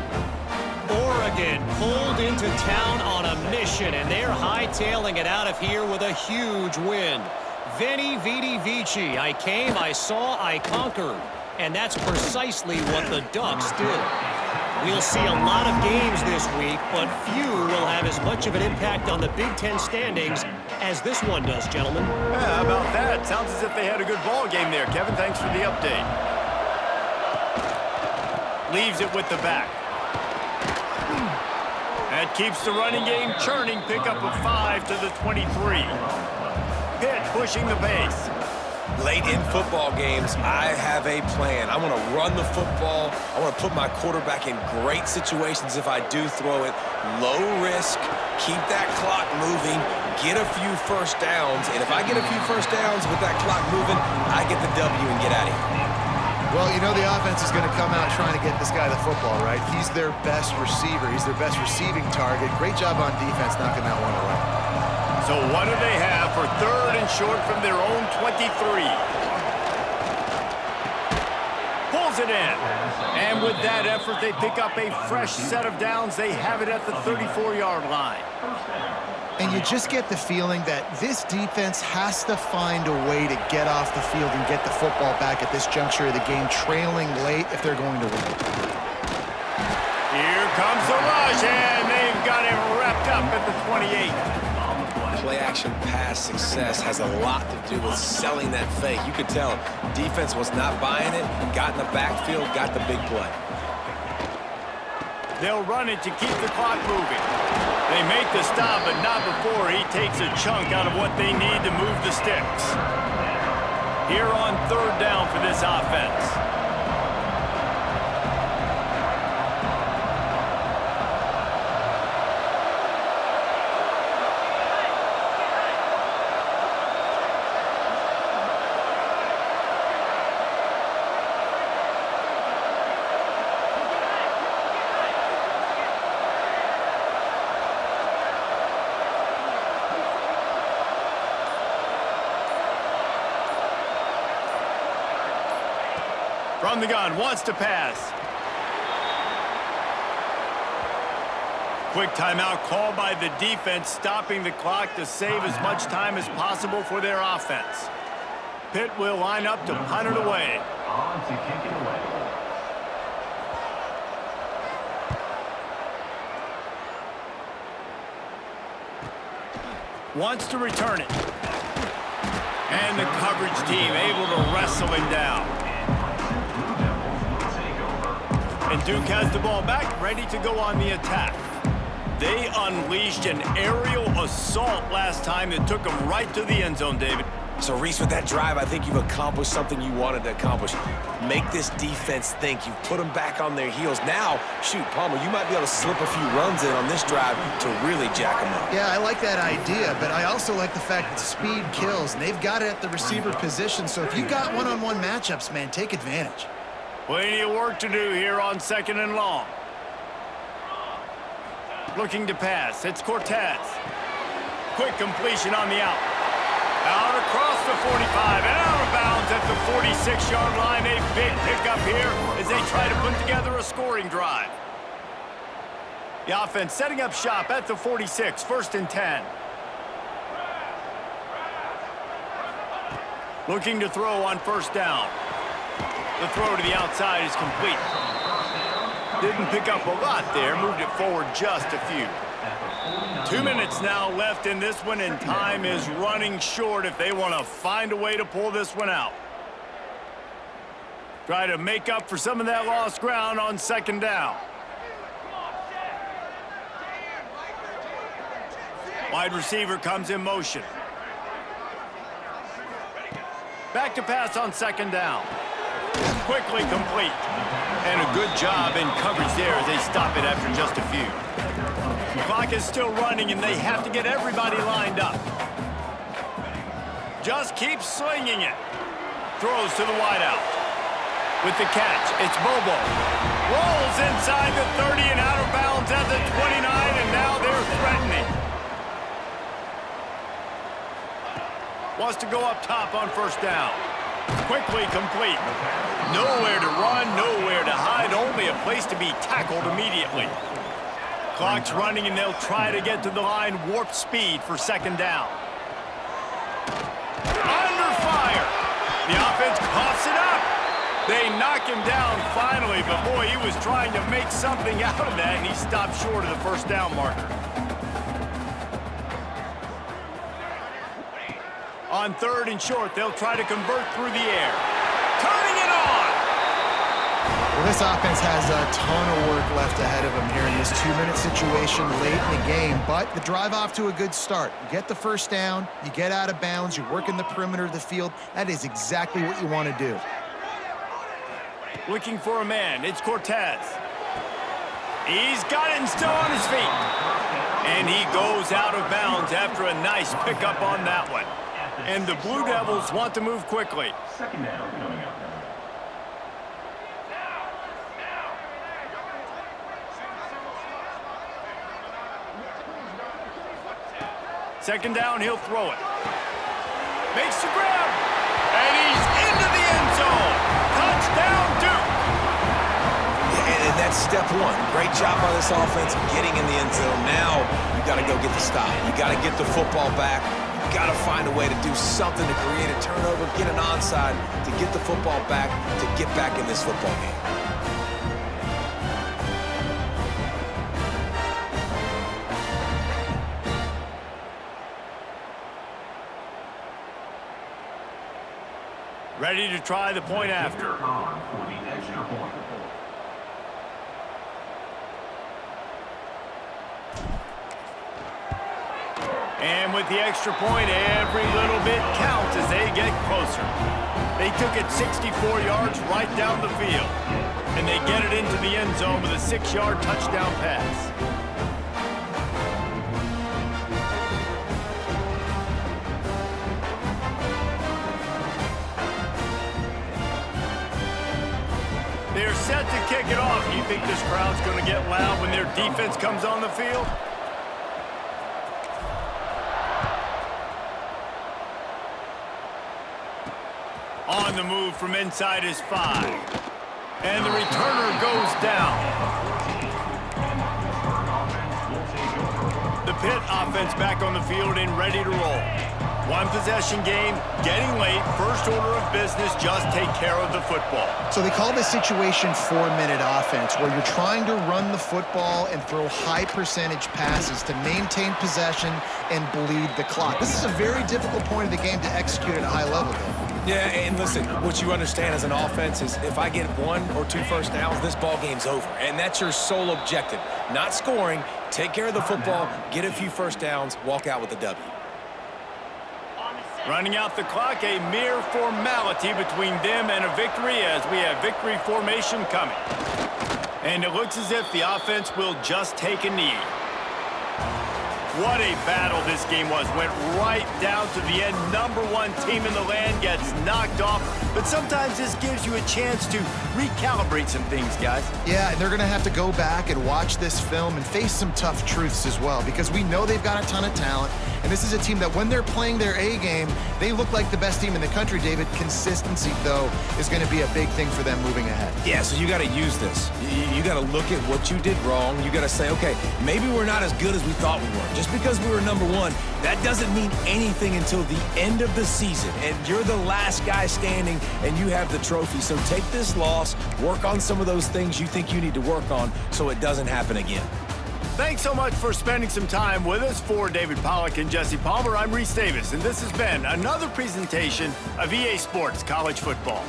S6: Oregon pulled into town on a mission, and they're hightailing it out of here with a huge win. Veni, Vidi, Vici. I came, I saw, I conquered. And that's precisely what the Ducks did. We'll see a lot of games this week, but few will have as much of an impact on the Big Ten standings as this one does, gentlemen.
S1: Yeah, how about that? Sounds as if they had a good ball game there. Kevin, thanks for the update. Leaves it with the back. That keeps the running game churning. Pickup of 5 to the 23. Pitt pushing the pace.
S4: Late in football games, I have a plan. I want to run the football. I want to put my quarterback in great situations if I do throw it. Low risk, keep that clock moving, get a few first downs. And if I get a few first downs with that clock moving, I get the W and get out of here.
S2: Well, you know the offense is going to come out trying to get this guy the football, right? He's their best receiver. He's their best receiving target. Great job on defense knocking that one away.
S1: So what do they have for 3rd and short from their own 23? Pulls it in. And with that effort, they pick up a fresh set of downs. They have it at the 34-yard line.
S2: And you just get the feeling that this defense has to find a way to get off the field and get the football back at this juncture of the game, trailing late if they're going to win.
S1: Here comes the rush, and they've got him wrapped up at the 28.
S4: Play-action pass success has a lot to do with selling that fake. You could tell defense was not buying it, got in the backfield, got the big play.
S1: They'll run it to keep the clock moving. They make the stop, but not before he takes a chunk out of what they need to move the sticks. Here on 3rd down for this offense. From the gun, wants to pass. Quick timeout called by the defense, stopping the clock to save as much time as possible for their offense. Pitt will line up to punt it away.
S5: On to kick it away.
S1: Wants to return it. And the coverage team able to wrestle him down. And Duke has the ball back, ready to go on the attack. They unleashed an aerial assault last time that took them right to the end zone, David.
S4: So, Reese, with that drive, I think you've accomplished something you wanted to accomplish. Make this defense think. You've put them back on their heels. Now, shoot, Palmer, you might be able to slip a few runs in on this drive to really jack them up.
S2: Yeah, I like that idea, but I also like the fact that speed kills, and they've got it at the receiver position. So if you've got one-on-one matchups, man, take advantage.
S1: Plenty of work to do here on 2nd and long. Looking to pass. It's Cortez. Quick completion on the out. Out across the 45 and out of bounds at the 46-yard line. A big pickup here as they try to put together a scoring drive. The offense setting up shop at the 46, 1st and 10. Looking to throw on 1st down. The throw to the outside is complete. Didn't pick up a lot there, moved it forward just a few. 2 minutes now left in this one, and time is running short if they want to find a way to pull this one out. Try to make up for some of that lost ground on second down. Wide receiver comes in motion. Back to pass on second down. Quickly complete. And a good job in coverage there as they stop it after just a few. The clock is still running, and they have to get everybody lined up. Just keep slinging it. Throws to the wideout. With the catch, it's Bobo. Rolls inside the 30 and out of bounds at the 29, and now they're threatening. Wants to go up top on first down. Quickly complete. Nowhere to run, nowhere to hide, only a place to be tackled immediately. Clock's running, and they'll try to get to the line warp speed for second down. Under fire. The offense coughs it up. They knock him down finally, but boy, he was trying to make something out of that, and he stopped short of the first down marker. On third and short, they'll try to convert through the air. Turning it on!
S2: Well, this offense has a ton of work left ahead of them here in this 2-minute situation late in the game, but the drive off to a good start. You get the first down, you get out of bounds, you work in the perimeter of the field. That is exactly what you want to do.
S1: Looking for a man, it's Cortez. He's got it and still on his feet. And he goes out of bounds after a nice pickup on that one. And the Blue Devils want to move quickly.
S5: Second down coming up.
S1: Second down, he'll throw it. Makes the grab. And he's into the end zone. Touchdown, Duke.
S4: And that's step one. Great job by this offense getting in the end zone. Now you got to go get the stop. You got to get the football back. You got to find a way to do something to create a turnover, get an onside, to get the football back, to get back in this football game.
S1: Ready to try the point after.
S5: On for the extra point.
S1: And with the extra point, every little bit counts as they get closer. They took it 64 yards right down the field. And they get it into the end zone with a 6-yard touchdown pass. They're set to kick it off. Do you think this crowd's going to get loud when their defense comes on the field? On the move from inside his 5. And the returner goes down. The Pitt offense back on the field and ready to roll. One possession game, getting late, first order of business, just take care of the football.
S2: So they call this situation 4-minute offense, where you're trying to run the football and throw high percentage passes to maintain possession and bleed the clock. This is a very difficult point of the game to execute at a high level, though.
S4: Yeah, and listen, what you understand as an offense is if I get 1 or 2 first downs, this ball game's over. And that's your sole objective. Not scoring, take care of the football, get a few first downs, walk out with a W.
S1: Running out the clock, a mere formality between them and a victory as we have victory formation coming. And it looks as if the offense will just take a knee. What a battle this game was. Went right down to the end. #1 team in the land gets knocked off. But sometimes this gives you a chance to recalibrate some things, guys.
S2: Yeah, and they're going to have to go back and watch this film and face some tough truths as well, because we know they've got a ton of talent, And this is a team that when they're playing their A game, they look like the best team in the country, David. Consistency, though, is going to be a big thing for them moving ahead.
S3: Yeah, so you got to use this. You got to look at what you did wrong. You got to say, okay, maybe we're not as good as we thought we were. Just because we were number one, that doesn't mean anything until the end of the season. And you're the last guy standing, and you have the trophy. So take this loss, work on some of those things you think you need to work on so it doesn't happen again.
S1: Thanks so much for spending some time with us. For David Pollack and Jesse Palmer, I'm Reese Davis, and this has been another presentation of EA Sports College Football.